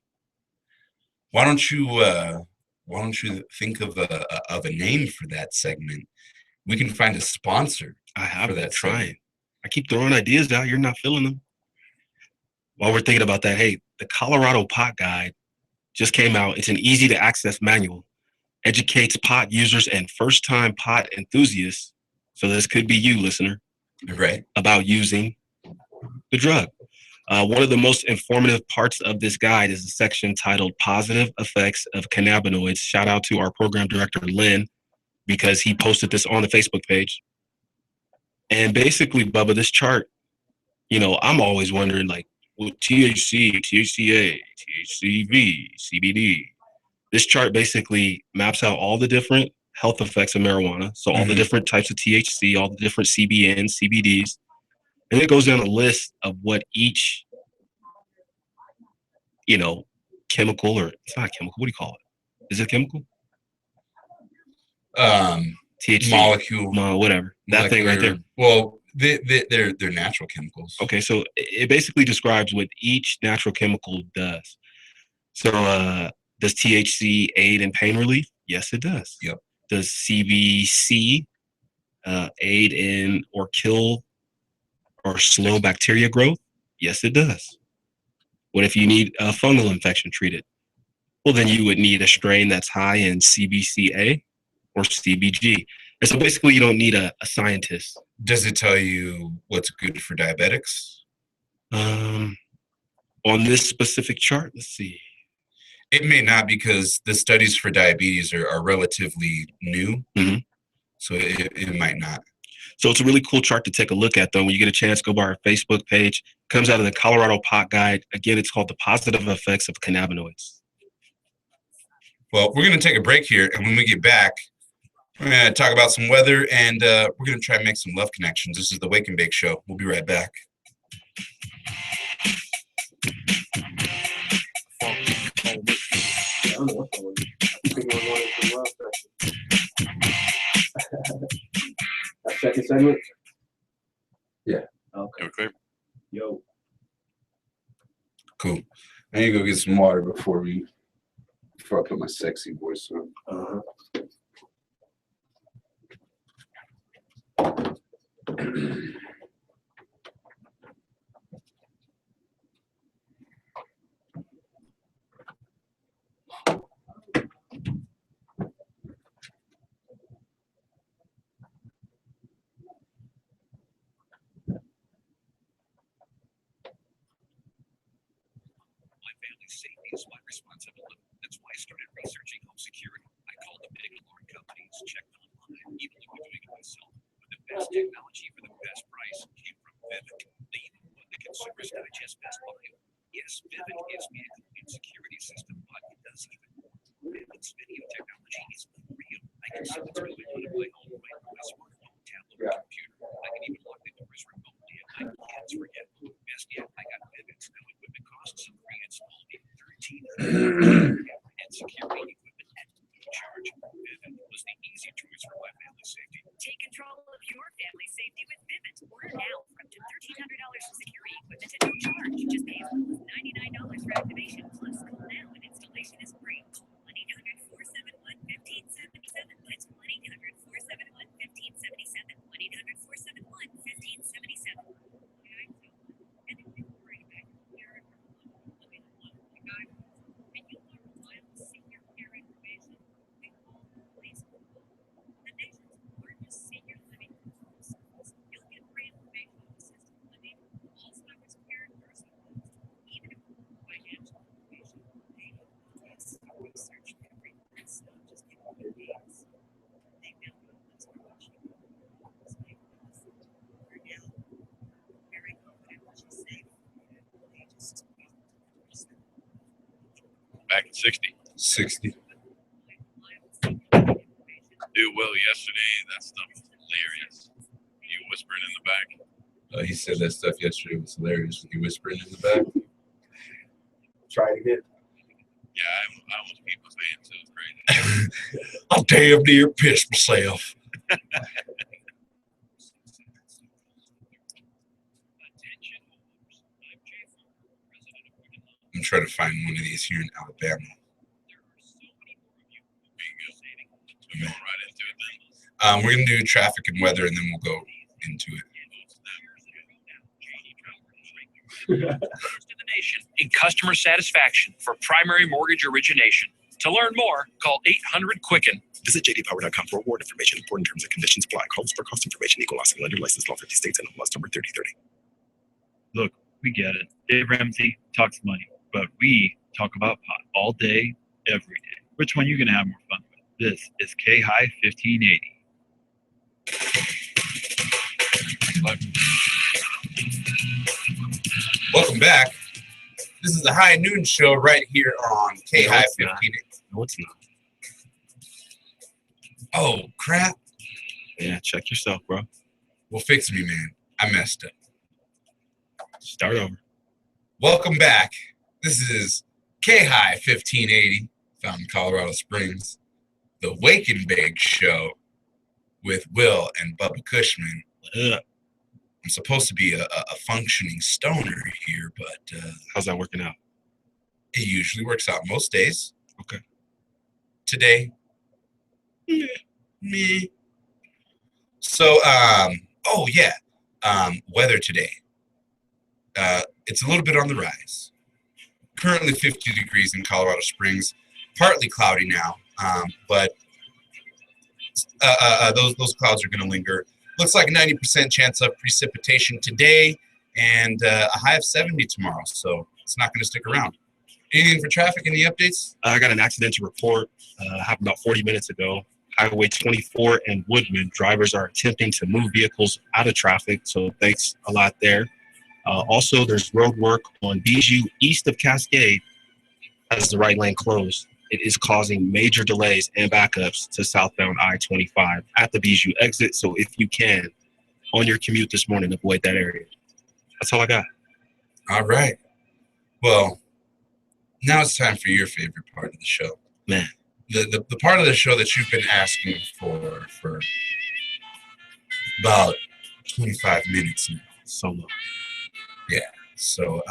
Why don't you think of a name for that segment? We can find a sponsor. I have that trying. I keep throwing ideas out. You're not filling them. While we're thinking about that, hey, the Colorado Pot Guide just came out. It's an easy to access manual educates pot users and first-time pot enthusiasts, so this could be you, listener, Right. about using the drug. One of the most informative parts of this guide is a section titled Positive Effects of Cannabinoids. Shout out to our program director, Lynn, because he posted this on the Facebook page. And basically, Bubba, this chart, I'm always wondering, like, well, THC, THCA, THCV, CBD. This chart basically maps out all the different health effects of marijuana. So all the different types of THC, all the different CBNs, CBDs. And it goes down a list of what each, chemical, or it's not chemical. What do you call it? Is it chemical? THC. Molecule. Whatever. That thing right there. Well, they're natural chemicals. Okay, so it basically describes what each natural chemical does. So does THC aid in pain relief? Yes, it does. Yep. Does CBC aid in or kill or slow bacteria growth? Yes, it does. What if you need a fungal infection treated? Well, then you would need a strain that's high in CBCA or CBG. And so basically you don't need a scientist. Does it tell you what's good for diabetics? On this specific chart, let's see. It may not, because the studies for diabetes are relatively new. So it might not. So it's a really cool chart to take a look at, though. When you get a chance, go by our Facebook page. It comes out of the Colorado Pot Guide. Again, it's called The Positive Effects of Cannabinoids. Well, we're going to take a break here, and when we get back, we're going to talk about some weather, and we're going to try and make some love connections. This is the Wake and Bake Show. We'll be right back. Second segment? Yeah. Okay. Okay. Yo. Cool. I need to go get some water before I put my sexy voice on. Safety is my responsibility. That's why I started researching home security. I called the big alarm companies, checked online, even though I'm doing it myself. But the best technology for the best price came from Vivint, the one the Consumers Digest Best Buy. Yes, Vivint gives me a complete security system, but it does even more. Vivint's video technology is unreal. I can see what's going on in my home right on my smartphone, tablet, or computer. I can even lock the doors remotely, and my kids forget. Best yet, I got Vivint's no equipment costs and free install. And security equipment at no charge. Vivint was the easy choice for my family safety. Take control of your family safety with Vivint. Order now for up to $1,300 in security equipment at no charge. Just pay as little as $99 for activation. Plus, call now and installation is free. 1-800-471-1577. That's 1-800-471-1577. 1-800-471-1577. And if you're worried about your parent or living alone, you got it. And you want reliable senior care information, we call Facebook. The nation's largest senior living service. You'll get free information on assisted living, Alzheimer's care, nursing homes, even if financial information. They research every it's not just giving you names. They now know what's watching. It's making us we're now very confident that she's safe. They just Back in 60. 60. Dude, Will, yesterday, that stuff was hilarious. You whispering in the back. He said that stuff yesterday was hilarious when you whispering in the back. Try it again. Yeah, I almost peed my pants. It was crazy. I damn near pissed myself. I'm trying to find one of these here in Alabama. We're going right into it then. We're going to do traffic and weather, and then we'll go into it. First in the nation in customer satisfaction for primary mortgage origination. To learn more, call 800-QUICKEN. Visit jdpower.com for award information. Important terms and conditions apply. Calls for cost information. Equal housing lender. Licensed law 50 states and MLS number 3030. Look, we get it. Dave Ramsey talks money, but we talk about pot all day, every day. Which one are you going to have more fun with? This is K-High 1580. Welcome back. This is the High Noon Show right here on K-High 1580. No, it's not. Oh, crap. Yeah, check yourself, bro. Well, fix me, man. I messed up. Start over. Welcome back. This is K-High 1580, found in Colorado Springs. The Wake and Bake Show with Will and Bubba Cushman. I'm supposed to be a functioning stoner here, but How's that working out? it usually works out most days. Okay. Today, me. So, oh yeah, weather today. It's a little bit on the rise. Currently 50 degrees in Colorado Springs, partly cloudy now, but those clouds are going to linger. Looks like a 90% chance of precipitation today and a high of 70 tomorrow, so it's not going to stick around. Anything for traffic? Any updates? I got an accident to report. Happened about 40 minutes ago. Highway 24 and Woodman. Drivers are attempting to move vehicles out of traffic, so thanks a lot there. Also, there's road work on Bijou east of Cascade as the right lane closed. It is causing major delays and backups to southbound I-25 at the Bijou exit. So if you can, on your commute this morning, avoid that area. That's all I got. All right. Well, now it's time for your favorite part of the show. Man. The part of the show that you've been asking for about 25 minutes now. So long. Yeah. So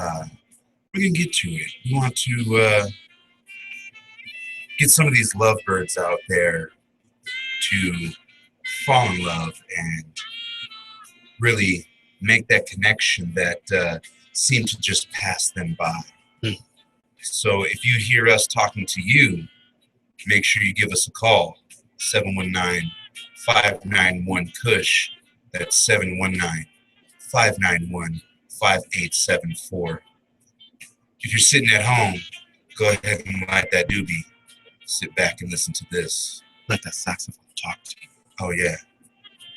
we're going to get to it. We want to get some of these lovebirds out there to fall in love and really make that connection that seemed to just pass them by. So if you hear us talking to you, make sure you give us a call, 719-591-KUSH. That's 719-591-5874. If you're sitting at home, go ahead and light that doobie. Sit back and listen to this. Let that saxophone talk to you. Oh, yeah.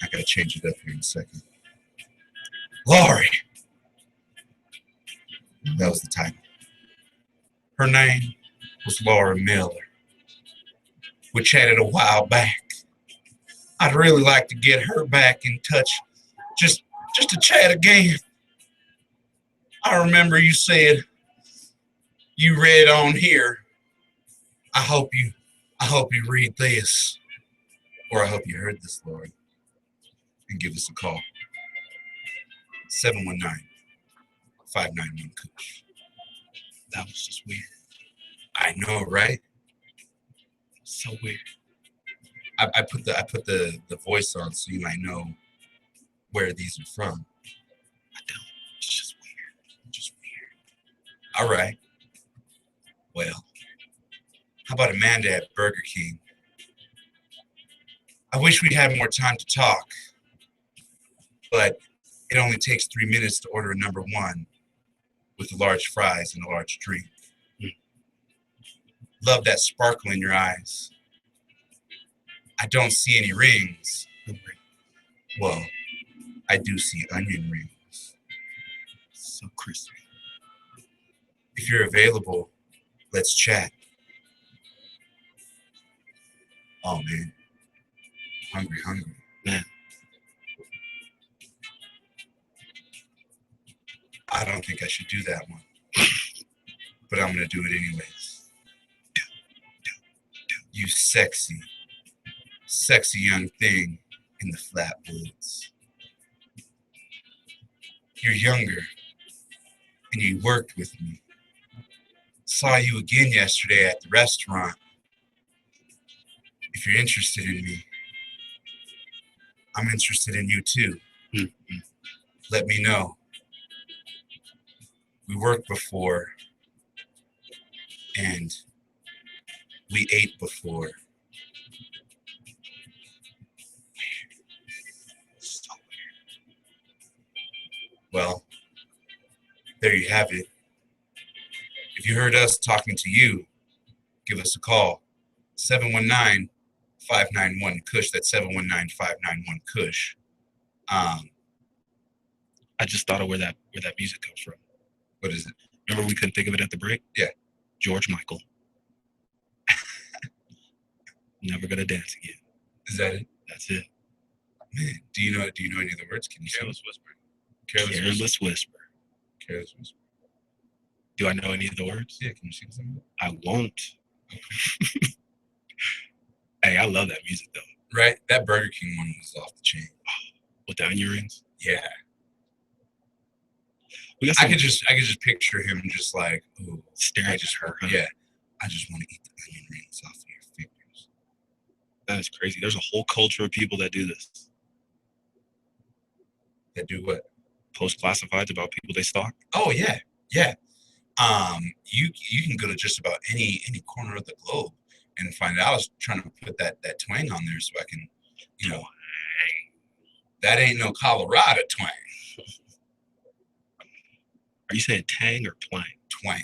I got to change it up here in a second. Laurie. That was the title. Her name was Laura Miller. We chatted a while back. I'd really like to get her back in touch, just to chat again. I remember you said you read on here. I hope you read this, or I hope you heard this, Laurie, and give us a call. 719-591-KUSH. That was just weird. I know, right? So weird. I put the voice on so you might know where these are from. I don't. It's just weird. Just weird. All right. Well, how about Amanda at Burger King? I wish we had more time to talk, but it only takes 3 minutes to order a number one with large fries and a large drink. Love that sparkle in your eyes. I don't see any rings. Well, I do see onion rings. So crispy. If you're available, let's chat. Oh, man. Hungry. Man. I don't think I should do that one. But I'm going to do it anyways. You sexy young thing in the flatwoods. You're younger, and you worked with me. Saw you again yesterday at the restaurant. If you're interested in me, I'm interested in you too. Mm-hmm. Let me know. We worked before, and we ate before. So weird. Well, there you have it. If you heard us talking to you, give us a call. 719-591-KUSH. That's 719-591-KUSH. I just thought of where that music comes from. What is it? Remember we couldn't think of it at the break? Yeah. George Michael. Never gonna dance again. Is that it? That's it. Man, do you know any of the words? Can you Careless sing? Whisper. Careless Whisper. Careless Whisper. Do I know any of the words? Yeah, can you sing something? I won't. Hey, I love that music though. Right? That Burger King one was off the chain. With the onion rings. Yeah. We got I some could just picture him just like, ooh, staring I at just her. yeah. I just want to eat the onion rings off of your fingers. That is crazy. There's a whole culture of people that do this. That do what? Post classifieds about people they stalk. Oh yeah, yeah. You can go to just about any corner of the globe and find out. I was trying to put that twang on there so I can, that ain't no Colorado twang. Are you saying tang or twang? Twang.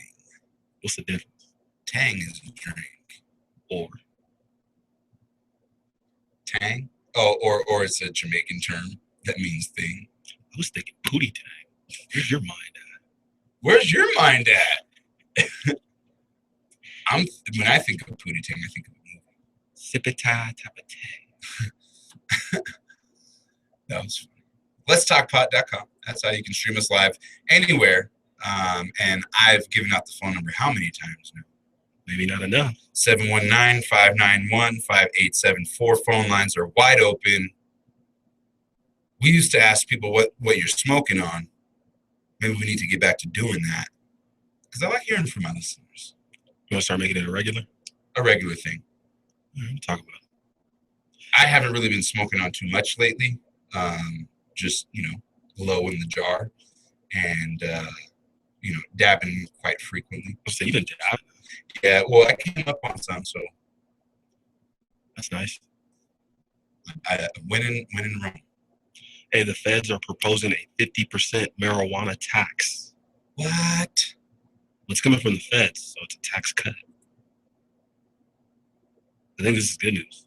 What's the difference? Tang is a drink. Or Tang? Oh, or it's a Jamaican term that means thing. I was thinking pootie tang. Where's your mind at? Where's your mind at? When I think of Pootie Tang, I think of a movie. Sip-a-tie, tap-a-tay. That was funny. Let'sTalkPot.com. That's how you can stream us live anywhere. And I've given out the phone number how many times now? Maybe not enough. 719-591-5874. Phone lines are wide open. We used to ask people what you're smoking on. Maybe we need to get back to doing that. Because I like hearing from my listeners. You want to start making it a regular? A regular thing. Talk about it. I haven't really been smoking on too much lately. Just, low in the jar. And, dabbing quite frequently. So you didn't dab? Yeah, well, I came up on some, so. That's nice. I win in Rome. Hey, the feds are proposing a 50% marijuana tax. What? What's coming from the feds, so it's a tax cut. I think this is good news.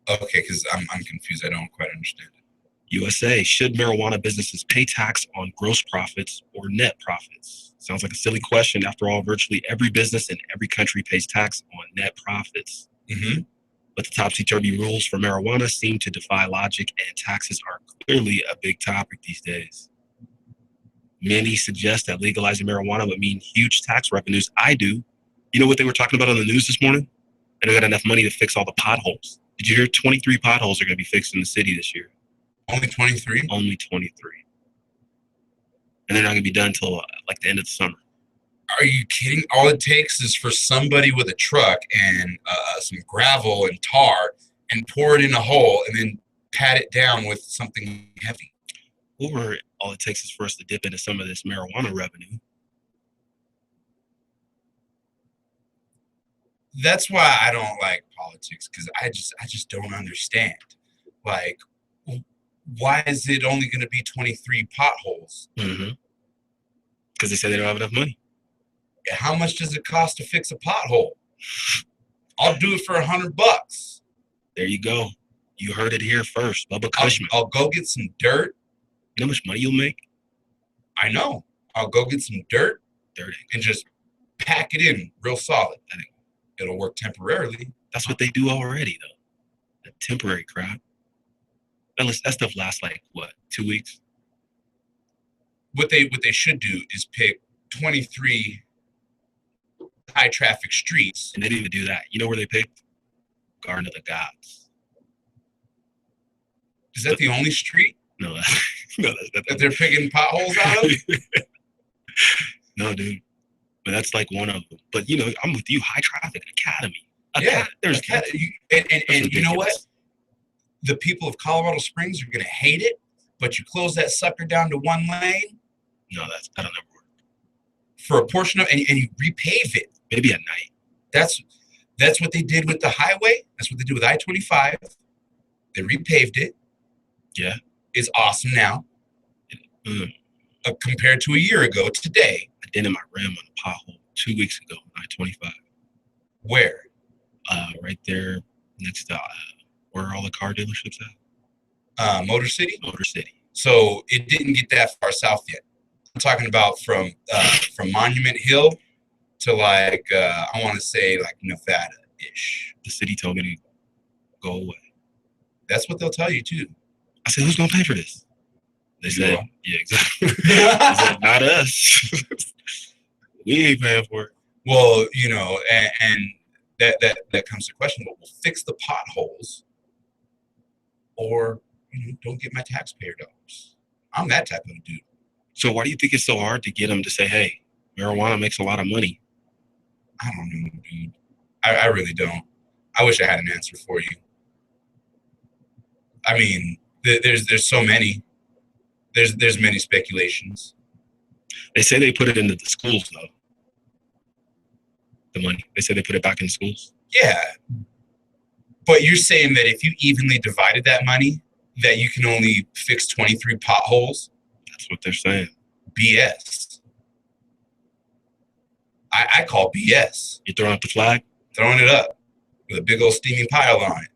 Okay, because I'm confused. I don't quite understand it. USA, should marijuana businesses pay tax on gross profits or net profits? Sounds like a silly question. After all, virtually every business in every country pays tax on net profits. Mm-hmm. But the topsy-turvy rules for marijuana seem to defy logic, and taxes are clearly a big topic these days. Many suggest that legalizing marijuana would mean huge tax revenues. I do. You know what they were talking about on the news this morning? They don't got enough money to fix all the potholes. Did you hear 23 potholes are going to be fixed in the city this year? Only 23? Only 23. And they're not going to be done until like the end of the summer. Are you kidding? All it takes is for somebody with a truck and some gravel and tar and pour it in a hole and then pat it down with something heavy. Or all it takes is for us to dip into some of this marijuana revenue. That's why I don't like politics, because I just don't understand. Like, why is it only going to be 23 potholes? Mm-hmm. Because they say they don't have enough money. How much does it cost to fix a pothole? I'll do it for $100. There you go. You heard it here first. Bubba Cushman. I'll go get some dirt. You know how much money you'll make? I know. I'll go get some dirt and just pack it in real solid. I think it'll work temporarily. That's what they do already, though. The temporary crap. That stuff lasts like, what, 2 weeks? What they should do is pick 23 high traffic streets. And they didn't even do that. You know where they picked? Garden of the Gods. Is that the only street? No, that they're picking potholes out of? No, dude. But that's like one of them. But I'm with you. High traffic academy. Yeah, there's and you know what? The people of Colorado Springs are gonna hate it, but you close that sucker down to one lane. No, that'll never work. For a portion of, and you repave it. Maybe at night. That's what they did with the highway. That's what they did with I-25. They repaved it. Yeah. It's awesome now. Mm. Compared to a year ago today. I dented my rim on a pothole 2 weeks ago on I-25. Where? Right there next to where are all the car dealerships at? Motor City? Motor City. So it didn't get that far south yet. I'm talking about from Monument Hill to like I want to say like Nevada-ish. The city told me to go away. That's what they'll tell you too. I said, who's gonna pay for this? They said, are. yeah, exactly. They said, not us. We ain't paying for it. Well, you know, and that comes to question, well, we'll fix the potholes or don't get my taxpayer dollars. I'm that type of dude. So why do you think it's so hard to get them to say, hey, marijuana makes a lot of money? I don't know, dude. I really don't. I wish I had an answer for you. I mean, there's so many. There's many speculations. They say they put it into the schools, though. The money. They say they put it back in schools. Yeah. But you're saying that if you evenly divided that money, that you can only fix 23 potholes? That's what they're saying. BS. I call BS. You throwing up the flag? Throwing it up with a big old steaming pile on it.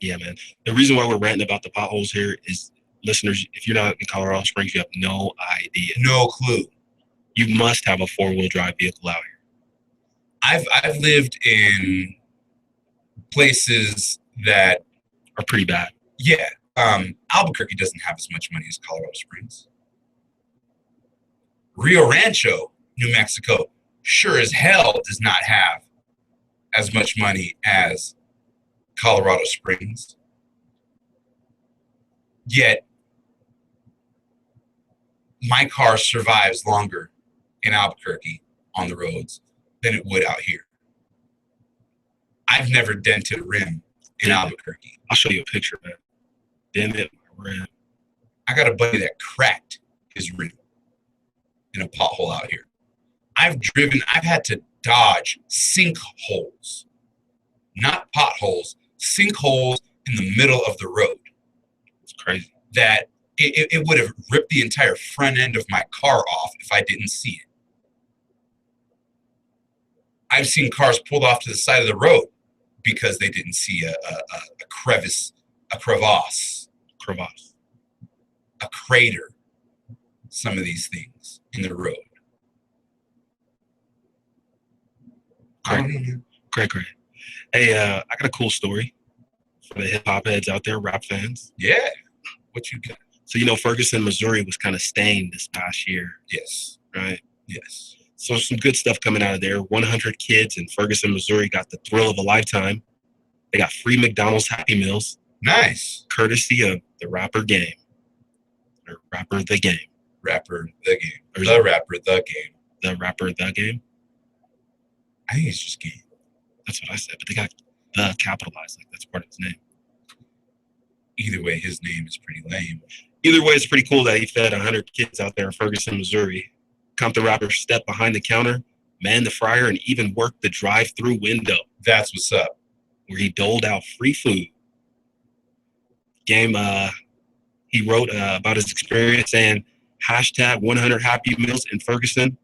Yeah, man. The reason why we're ranting about the potholes here is, listeners, if you're not in Colorado Springs, you have no idea. No clue. You must have a 4-wheel drive vehicle out here. I've lived in places that are pretty bad. Yeah. Albuquerque doesn't have as much money as Colorado Springs. Rio Rancho, New Mexico, sure as hell does not have as much money as Colorado Springs. Yet, my car survives longer in Albuquerque on the roads than it would out here. I've never dented a rim in Albuquerque. I'll show you a picture, man. Dented my rim. I got a buddy that cracked his rim in a pothole out here. I've had to dodge sinkholes, not potholes, sinkholes in the middle of the road. It's crazy. That it would have ripped the entire front end of my car off if I didn't see it. I've seen cars pulled off to the side of the road because they didn't see a crevice, a crevasse, a crater, some of these things in the road. Great. Hey, I got a cool story for the hip hop heads out there, rap fans. Yeah. What you got? So, you know, Ferguson, Missouri was kind of stained this past year. Yes. Right? Yes. So some good stuff coming out of there. 100 kids in Ferguson, Missouri got the thrill of a lifetime. They got free McDonald's Happy Meals. Nice. Courtesy of the Rapper Game. Or Rapper The Game. Rapper The Game. Or the Rapper The Game. The Rapper The Game? I think it's just Game. That's what I said, but they got the capitalized. Like, that's part of his name. Either way, his name is pretty lame. Either way, it's pretty cool that he fed 100 kids out there in Ferguson, Missouri. Compton rapper stepped behind the counter, manned the fryer, and even worked the drive-through window. That's what's up. Where he doled out free food. Game, he wrote about his experience saying, #100 Happy Meals in Ferguson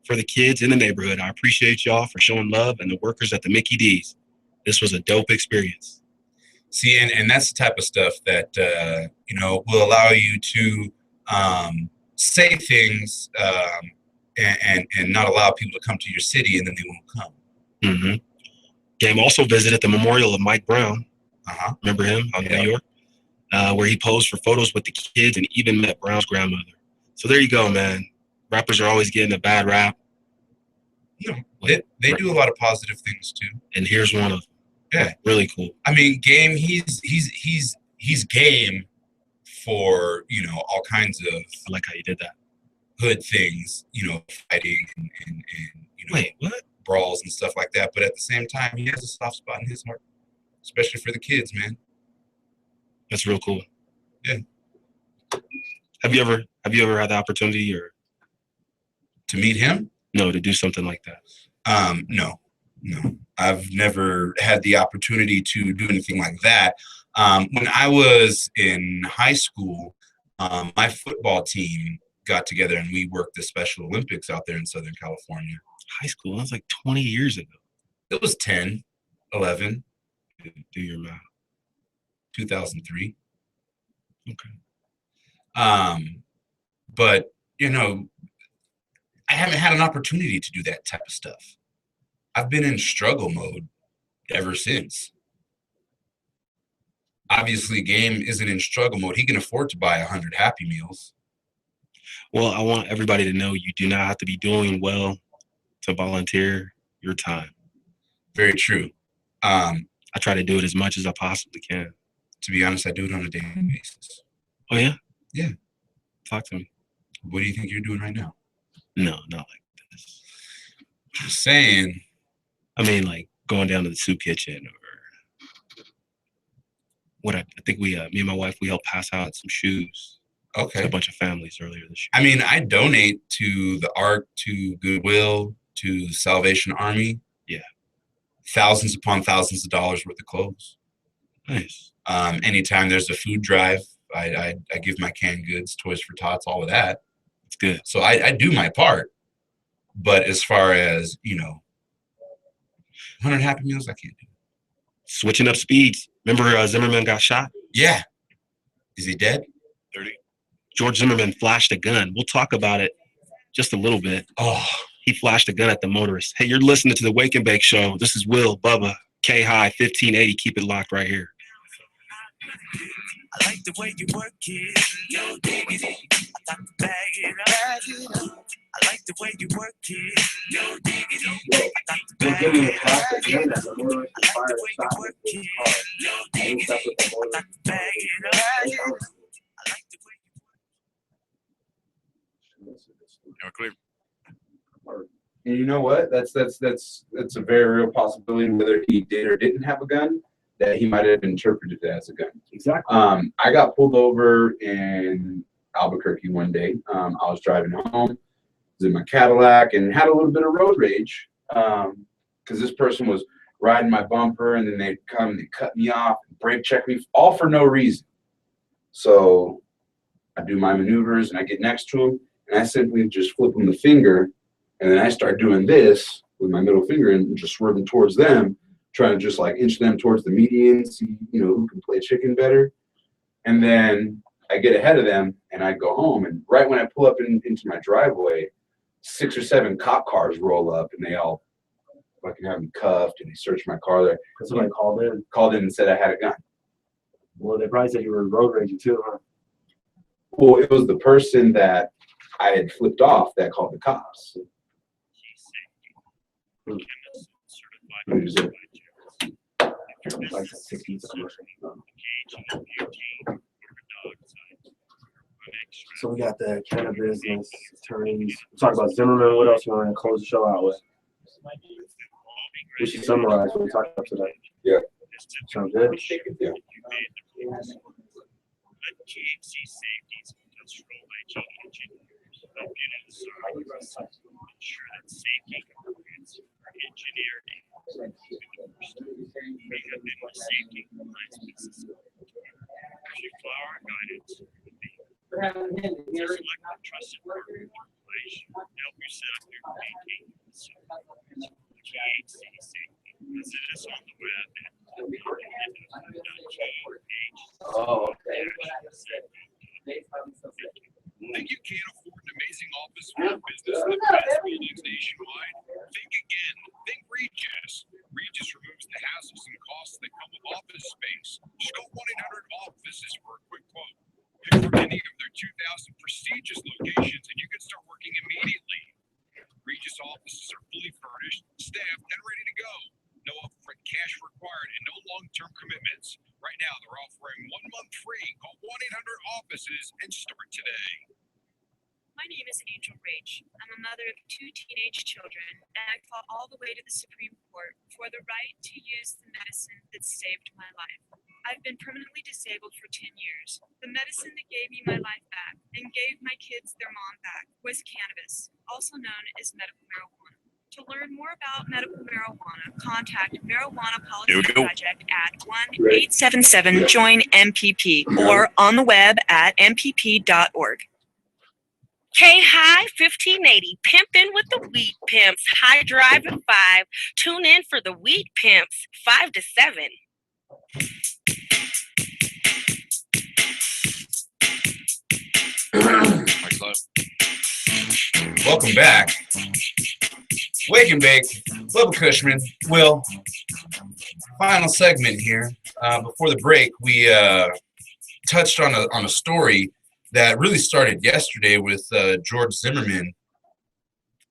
for the kids in the neighborhood. I appreciate y'all for showing love and the workers at the Mickey D's. This was a dope experience. See, and that's the type of stuff that, will allow you to say things and not allow people to come to your city, and then they won't come. Mm-hmm. Game also visited the memorial of Mike Brown. Uh-huh. Remember him out in New York? Where he posed for photos with the kids and even met Brown's grandmother. So there you go, man. Rappers are always getting a bad rap. No, they do a lot of positive things too. And here's one of them. Yeah, really cool. I mean, Game. He's game for all kinds of. I like how you did that. Hood things, fighting and wait, what? Brawls and stuff like that. But at the same time, he has a soft spot in his heart, especially for the kids, man. That's real cool. Yeah. Have you ever had the opportunity or to meet him? No, to do something like that. No. No, I've never had the opportunity to do anything like that. When I was in high school, my football team got together and we worked the Special Olympics out there in Southern California. High school, that was like 20 years ago. It was 10, 11. Do your math. 2003. Okay. But you know, I haven't had an opportunity to do that type of stuff. I've been in struggle mode ever since. Obviously, Game isn't in struggle mode. He can afford to buy 100 Happy Meals. Well, I want everybody to know you do not have to be doing well to volunteer your time. Very true. I try to do it as much as I possibly can. To be honest, I do it on a daily basis. Oh, yeah? Yeah. Talk to me. What do you think you're doing right now? No, not like this. Just saying. I mean, like going down to the soup kitchen or what I think me and my wife, we helped pass out some shoes Okay. to a bunch of families earlier this year. I mean, I donate to the ARC, to Goodwill, to Salvation Army. Yeah. Thousands upon thousands of dollars worth of clothes. Nice. Anytime there's a food drive, I give my canned goods, Toys for Tots, all of that. It's good. So I do my part. But as far as, 100 Happy Meals, I can't do. Switching up speeds. Remember Zimmerman got shot? Yeah. Is he dead? 30. George Zimmerman flashed a gun. We'll talk about it just a little bit. Oh, He flashed a gun at the motorist. Hey, you're listening to the Wake and Bake Show. This is Will, Bubba, K-High, 1580. Keep it locked right here. I like the way you work it, no diggity. I got to bag it up. I like the way you work it, no diggity. I got to They're bag giving it a up. class again that the motorist I like fire the way you stopped work his it, car. no I think that's diggity. what the I motorist got to bag it up. I like the way you work it. We're clear. and you know what? That's a very real possibility. Whether he did or didn't have a gun, that he might have interpreted it as a gun. Exactly. I got pulled over in Albuquerque one day. I was driving home, was in my Cadillac, and had a little bit of road rage because this person was riding my bumper, and then they'd come and they cut me off, and brake check me, all for no reason. So I do my maneuvers, and I get next to him, and I simply just flip him the finger, and then I start doing this with my middle finger and just swerving towards them, trying to just like inch them towards the median, see, who can play chicken better. And then I get ahead of them and I go home. And right when I pull up into my driveway, 6 or 7 cop cars roll up and they all fucking have me cuffed and they search my car. There, Somebody called in. and said I had a gun. Well, they probably said you were road raging too, huh? Well, it was the person that I had flipped off that called the cops. What is it? Like that 60s commercial. So we got the cannabis attorneys. Talk about Zimmerman. What else you want to close the show out with? We should summarize what we talked about today. Yeah. Sounds good. Yeah. Oh, okay. Think you can't afford an amazing office for your business in the best buildings nationwide? Think again. Think Regis. Regis removes the hassles and costs that come with office space. Just go 1-800-OFFICES for a quick quote. Pick from any of their 2,000 prestigious locations and you can start working immediately. Regis offices are fully furnished, staffed, and ready to go. No upfront cash required and no long-term commitments. Right now, they're offering 1 month free. Call 1-800-OFFICES and start today. My name is Angel Rage. I'm a mother of 2 teenage children, and I fought all the way to the Supreme Court for the right to use the medicine that saved my life. I've been permanently disabled for 10 years. The medicine that gave me my life back and gave my kids their mom back was cannabis, also known as medical marijuana. To learn more about medical marijuana, contact Marijuana Here we Policy go. Project at 1-877-JOIN-MPP or on the web at mpp.org. K-High 1580, pimpin' with the Weed Pimps. High Drive at 5. Tune in for the Weed Pimps, 5 to 7. Mike's live. Welcome back. Wake and Bake, Bubba Cushman. Will, final segment here. Before the break, we touched on a story that really started yesterday with George Zimmerman.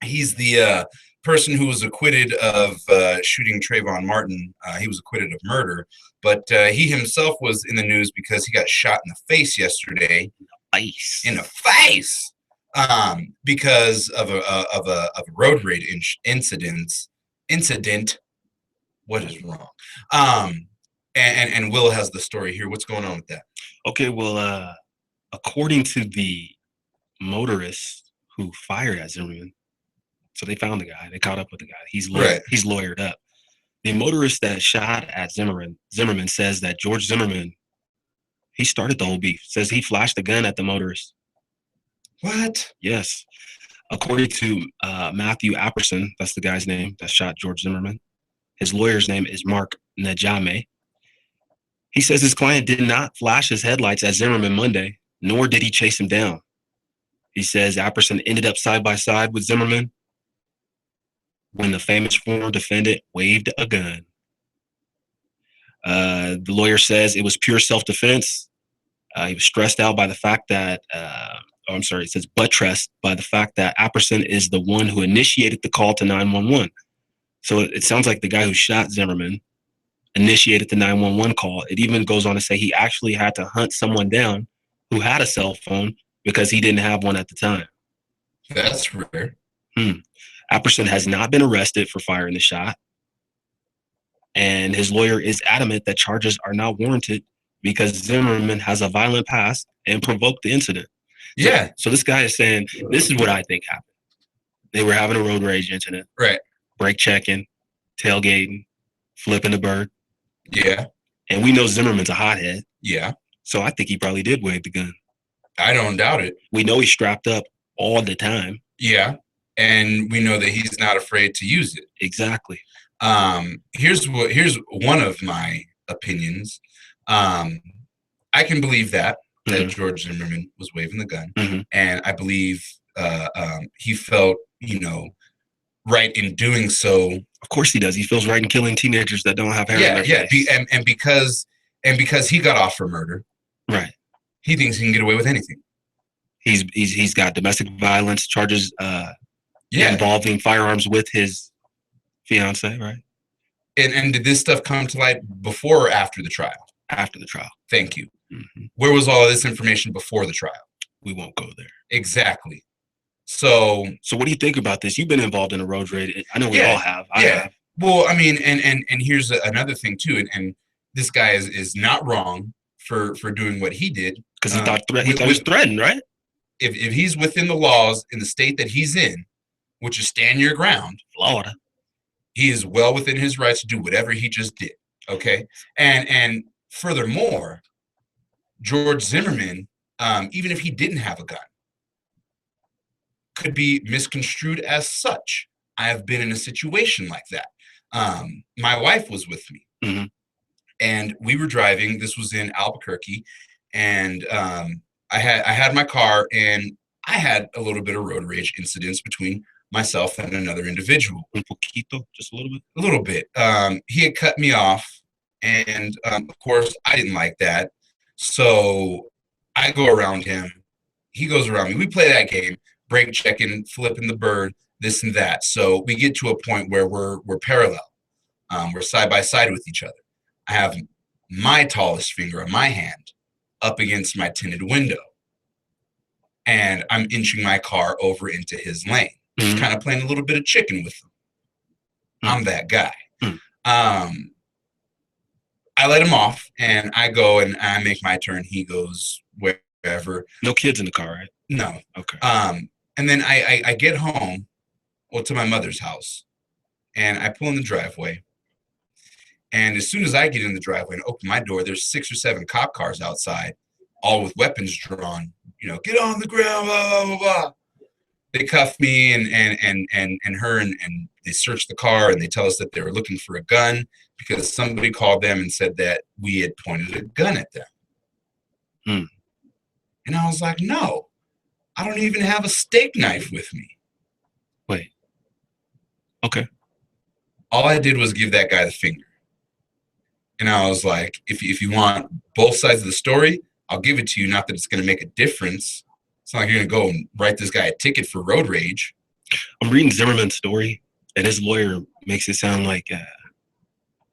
He's the person who was acquitted of shooting Trayvon Martin. He was acquitted of murder, but he himself was in the news because he got shot in the face yesterday. In the face. Because of a road rage incident. What is wrong? And Will has the story here. What's going on with that? Okay, well, according to the motorist who fired at Zimmerman, so they found the guy. They caught up with the guy. He's lawyered up. The motorist that shot at Zimmerman says that George Zimmerman, he started the whole beef. Says he flashed a gun at the motorist. What? Yes. According to Matthew Apperson, that's the guy's name that shot George Zimmerman. His lawyer's name is Mark Najame. He says his client did not flash his headlights at Zimmerman Monday, nor did he chase him down. He says Apperson ended up side by side with Zimmerman when the famous former defendant waved a gun. The lawyer says it was pure self-defense. He was stressed out by the fact that it says buttressed by the fact that Apperson is the one who initiated the call to 911. So it sounds like the guy who shot Zimmerman initiated the 911 call. It even goes on to say he actually had to hunt someone down who had a cell phone because he didn't have one at the time. That's rare. Apperson has not been arrested for firing the shot. And his lawyer is adamant that charges are not warranted because Zimmerman has a violent past and provoked the incident. Yeah. So this guy is saying, this is what I think happened. They were having a road rage incident. Right. Brake checking, tailgating, flipping the bird. Yeah. And we know Zimmerman's a hothead. Yeah. So I think he probably did wave the gun. I don't doubt it. We know he's strapped up all the time. Yeah. And we know that he's not afraid to use it. Exactly. Here's one of my opinions. I can believe that George Zimmerman was waving the gun. And I believe he felt, right in doing so. Of course he does. He feels right in killing teenagers that don't have hair on their face. And because he got off for murder. Right. He thinks he can get away with anything. He's got domestic violence charges involving firearms with his fiance, right? And did this stuff come to light before or after the trial? After the trial. Thank you. Where was all of this information before the trial? We won't go there. Exactly. So what do you think about this? You've been involved in a road rage. I know we all have. I have. Well, I mean, and here's another thing too. And this guy is not wrong for doing what he did. Because he thought he was threatened, right? If he's within the laws in the state that he's in, which is stand your ground, Florida, he is well within his rights to do whatever he just did. Okay. And furthermore, George Zimmerman, even if he didn't have a gun, could be misconstrued as such. I have been in a situation like that. My wife was with me, and we were driving. This was in Albuquerque, and I had my car, and I had a little bit of road rage incidents between myself and another individual. Un poquito, just a little bit. A little bit. He had cut me off, and of course, I didn't like that. So I go around him. He goes around me. We play that game. Brake checking, flipping the bird, this and that. So we get to a point where we're parallel. We're side by side with each other. I have my tallest finger on my hand up against my tinted window. And I'm inching my car over into his lane. Just kind of playing a little bit of chicken with him. I'm that guy. I let him off, and I go and I make my turn. He goes wherever. No kids in the car, right? No. Okay. And then I get home, to my mother's house, And I pull in the driveway. And as soon as I get in the driveway and open my door, there's 6 or 7 cop cars outside, all with weapons drawn. You know, get on the ground, blah, blah, blah. They cuff me and her, and they search the car, and they tell us that they were looking for a gun because somebody called them and said that we had pointed a gun at them. And I was like, no, I don't even have a steak knife with me. Wait. Okay. All I did was give that guy the finger. And I was like, if you want both sides of the story, I'll give it to you. Not that it's going to make a difference. It's not like you're going to go and write this guy a ticket for road rage. I'm reading Zimmerman's story, and his lawyer makes it sound like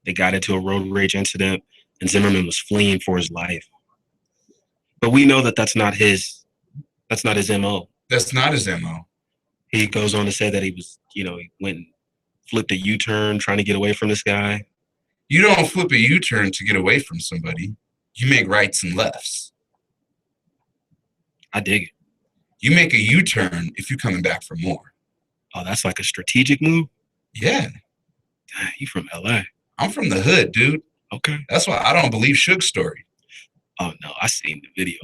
they got into a road rage incident, and Zimmerman was fleeing for his life. But we know that that's not his MO. That's not his MO. He goes on to say that he was, he went and flipped a U-turn trying to get away from this guy. You don't flip a U-turn to get away from somebody. You make rights and lefts. I dig it. You make a U-turn if you're coming back for more. Oh, that's like a strategic move? Yeah. Dang, you from LA. I'm from the hood, dude. Okay. That's why I don't believe Suge's story. Oh no, I seen the video.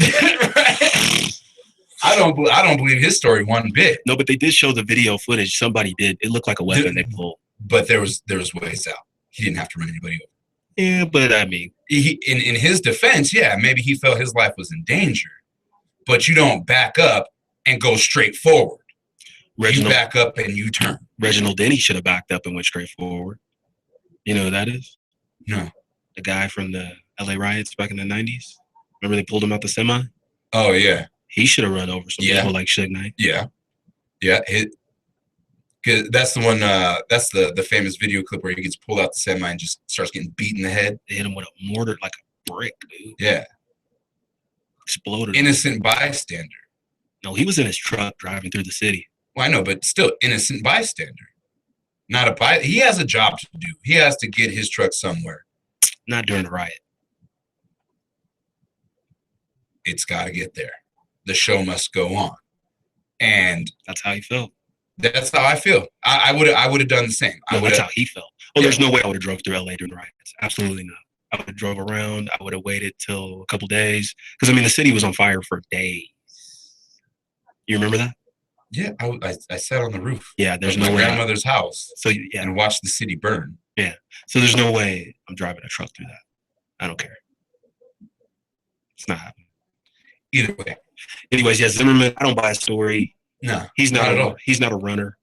I don't believe his story one bit. No, but they did show the video footage. Somebody did. It looked like a weapon they pulled. But there was ways out. He didn't have to run anybody over. Yeah, but I mean, in his defense, yeah, maybe he felt his life was in danger. But you don't back up and go straight forward. You back up and you turn. Reginald Denny should have backed up and went straight forward. You know who that is? No. The guy from the LA riots back in the 90s. Remember they pulled him out the semi? Oh, yeah. He should have run over some people like Suge Knight. Yeah. Yeah. That's the one, that's the famous video clip where he gets pulled out the semi and just starts getting beat in the head. They hit him with a mortar like a brick, dude. Yeah. Exploded. Innocent bystander. No, he was in his truck driving through the city. Well, I know, but still innocent bystander. He has a job to do. He has to get his truck somewhere. Not during the riot. It's got to get there. The show must go on. And that's how he felt. That's how I feel. I would have done the same. No, that's how he felt. Well, there's no way I would have drove through LA during the riots. Absolutely not. I would have drove around. I would have waited till a couple days. Because, I mean, the city was on fire for days. You remember that? Yeah, I sat on the roof. Yeah, there's of no my way. grandmother's house. So yeah, and watched the city burn. Yeah. So there's no way I'm driving a truck through that. I don't care. It's not happening. Either way. Anyways, yeah, Zimmerman, I don't buy a story. No, he's not at all. He's not a runner.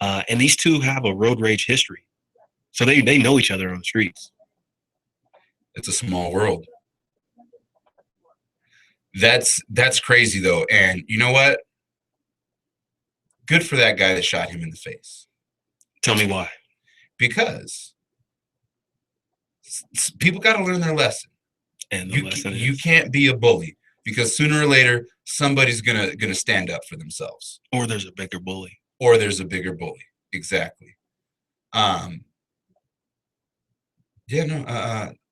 And these two have a road rage history. So they know each other on the streets. It's a small world. That's crazy though. And you know what? Good for that guy that shot him in the face. Tell me why. Because people got to learn their lesson. And the lesson is? You can't be a bully because sooner or later somebody's gonna stand up for themselves. Or there's a bigger bully. Or there's a bigger bully. Exactly. Yeah, no.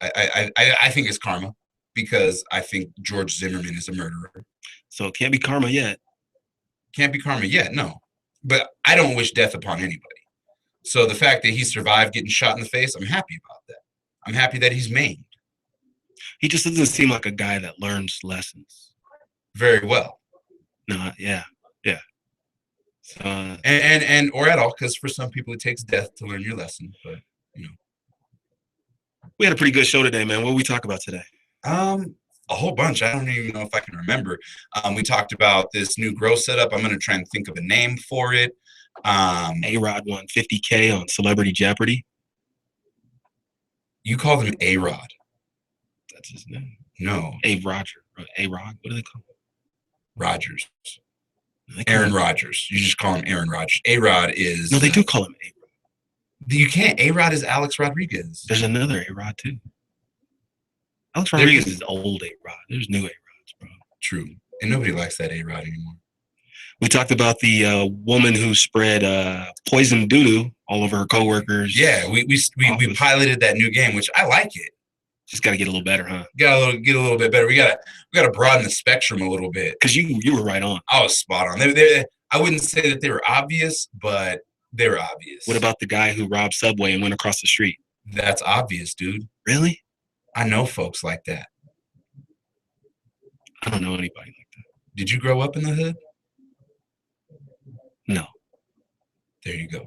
I think it's karma because I think George Zimmerman is a murderer. So it can't be karma yet. Can't be karma yet, no. But I don't wish death upon anybody. So the fact that he survived getting shot in the face, I'm happy about that. I'm happy that he's maimed. He just doesn't seem like a guy that learns lessons. Very well. No, yeah. And or at all, because for some people it takes death to learn your lesson. But we had a pretty good show today, man. What did we talk about today? A whole bunch. I don't even know if I can remember. We talked about this new grow setup. I'm gonna try and think of a name for it. A-Rod won $50K on Celebrity Jeopardy. You call him A-Rod. That's his name. No. A-Rod. What do they call him? Rogers. Aaron Rodgers. You just call him Aaron Rodgers. A-Rod is... No, they do call him A-Rod. You can't. A-Rod is Alex Rodriguez. There's another A-Rod, too. Alex Rodriguez is old A-Rod. There's new A-Rods, bro. True. And nobody likes that A-Rod anymore. We talked about the woman who spread poison doo-doo all over her coworkers. Yeah, we piloted that new game, which I like it. Just got to get a little better, huh? Get a little bit better. We gotta broaden the spectrum a little bit. Because you were right on. I was spot on. I wouldn't say that they were obvious, but They were obvious. What about the guy who robbed Subway and went across the street? That's obvious, dude. Really? I know folks like that. I don't know anybody like that. Did you grow up in the hood? No. There you go.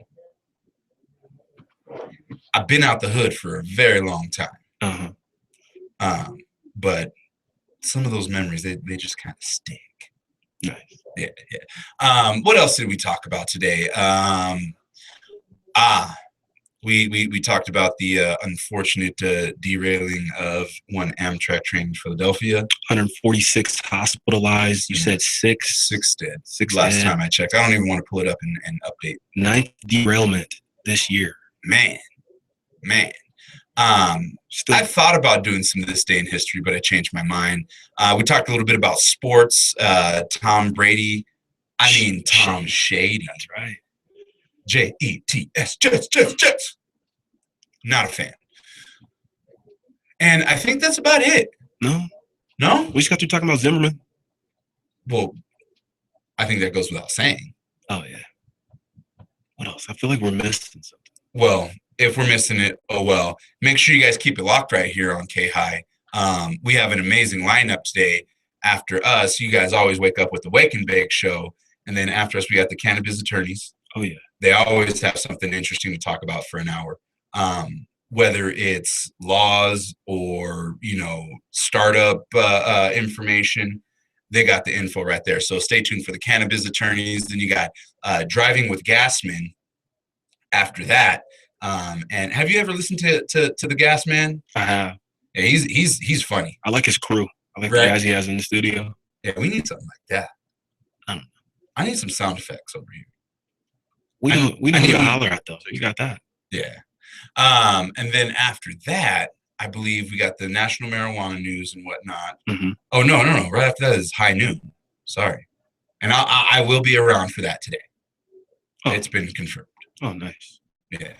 I've been out the hood for a very long time. But some of those memories, they just kind of stink. Nice. Yeah. What else did we talk about today? We talked about the unfortunate derailing of one Amtrak train in Philadelphia. 146 hospitalized. You said six. Six dead. Six Last dead. time I checked. I don't even want to pull it up and update. 9th derailment this year. Man. I thought about doing some of this day in history, but I changed my mind. We talked a little bit about sports. Tom Brady. Tom Shady. That's right. Jets, Jets. Not a fan. And I think that's about it. No? We just got through talking about Zimmerman. Well, I think that goes without saying. Oh, yeah. What else? I feel like we're missing something. Well, if we're missing it, oh well. Make sure you guys keep it locked right here on K-High. We have an amazing lineup today. After us, you guys always wake up with the Wake and Bake show. And then after us, we got the Cannabis Attorneys. Oh, yeah. They always have something interesting to talk about for an hour. Whether it's laws or, startup information, they got the info right there. So stay tuned for the Cannabis Attorneys. Then you got Driving with Gasman after that. And have you ever listened to the Gas Man? I have. Yeah, he's funny. I like his crew. I like the guys he has in the studio. Yeah, we need something like that. I don't know. I need some sound effects over here. We know who to holler at though. So you got that. Yeah. And then after that, I believe we got the national marijuana news and whatnot. Mm-hmm. Oh no! Right after that is high noon. Sorry, and I will be around for that today. Oh. It's been confirmed. Oh, nice. Yeah.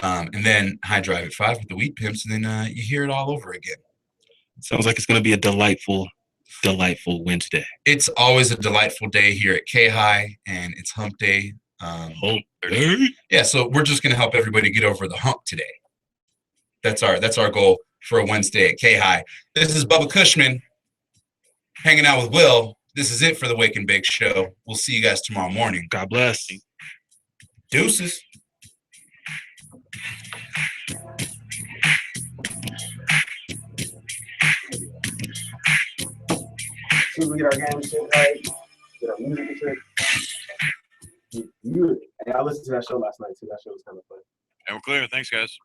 And then High Drive at 5 with the Wheat Pimps, and then you hear it all over again. Sounds like it's going to be a delightful Wednesday. It's always a delightful day here at K-High, and it's hump day. Hump day? Yeah, so we're just going to help everybody get over the hump today. That's our goal for a Wednesday at K-High. This is Bubba Cushman hanging out with Will. This is it for the Wake and Bake show. We'll see you guys tomorrow morning. God bless. Deuces. As soon as we get our game shit right, get our music and shit. Hey, I listened to that show last night too. That show was kind of fun. And we're clear. Thanks, guys.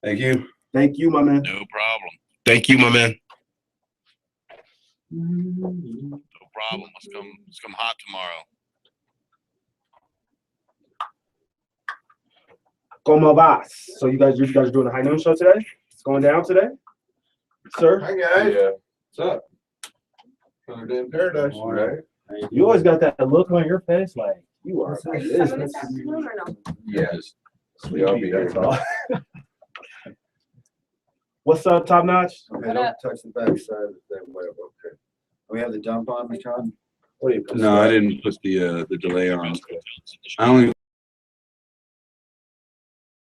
Thank you. Thank you, my man. No problem. Thank you, my man. No problem. Let's come hot tomorrow. Como vas? So you guys are doing a high noon show today? It's going down today, sir. Hi guys. Yeah. What's up? Another day in paradise, right? You always got that look on your face, like you are. Like this. Yes. We all be That's all. What's up, Top Notch? Okay, don't touch the back side of the thing. Okay. We have the dump on, John? What are you? No, I didn't put the delay on. I only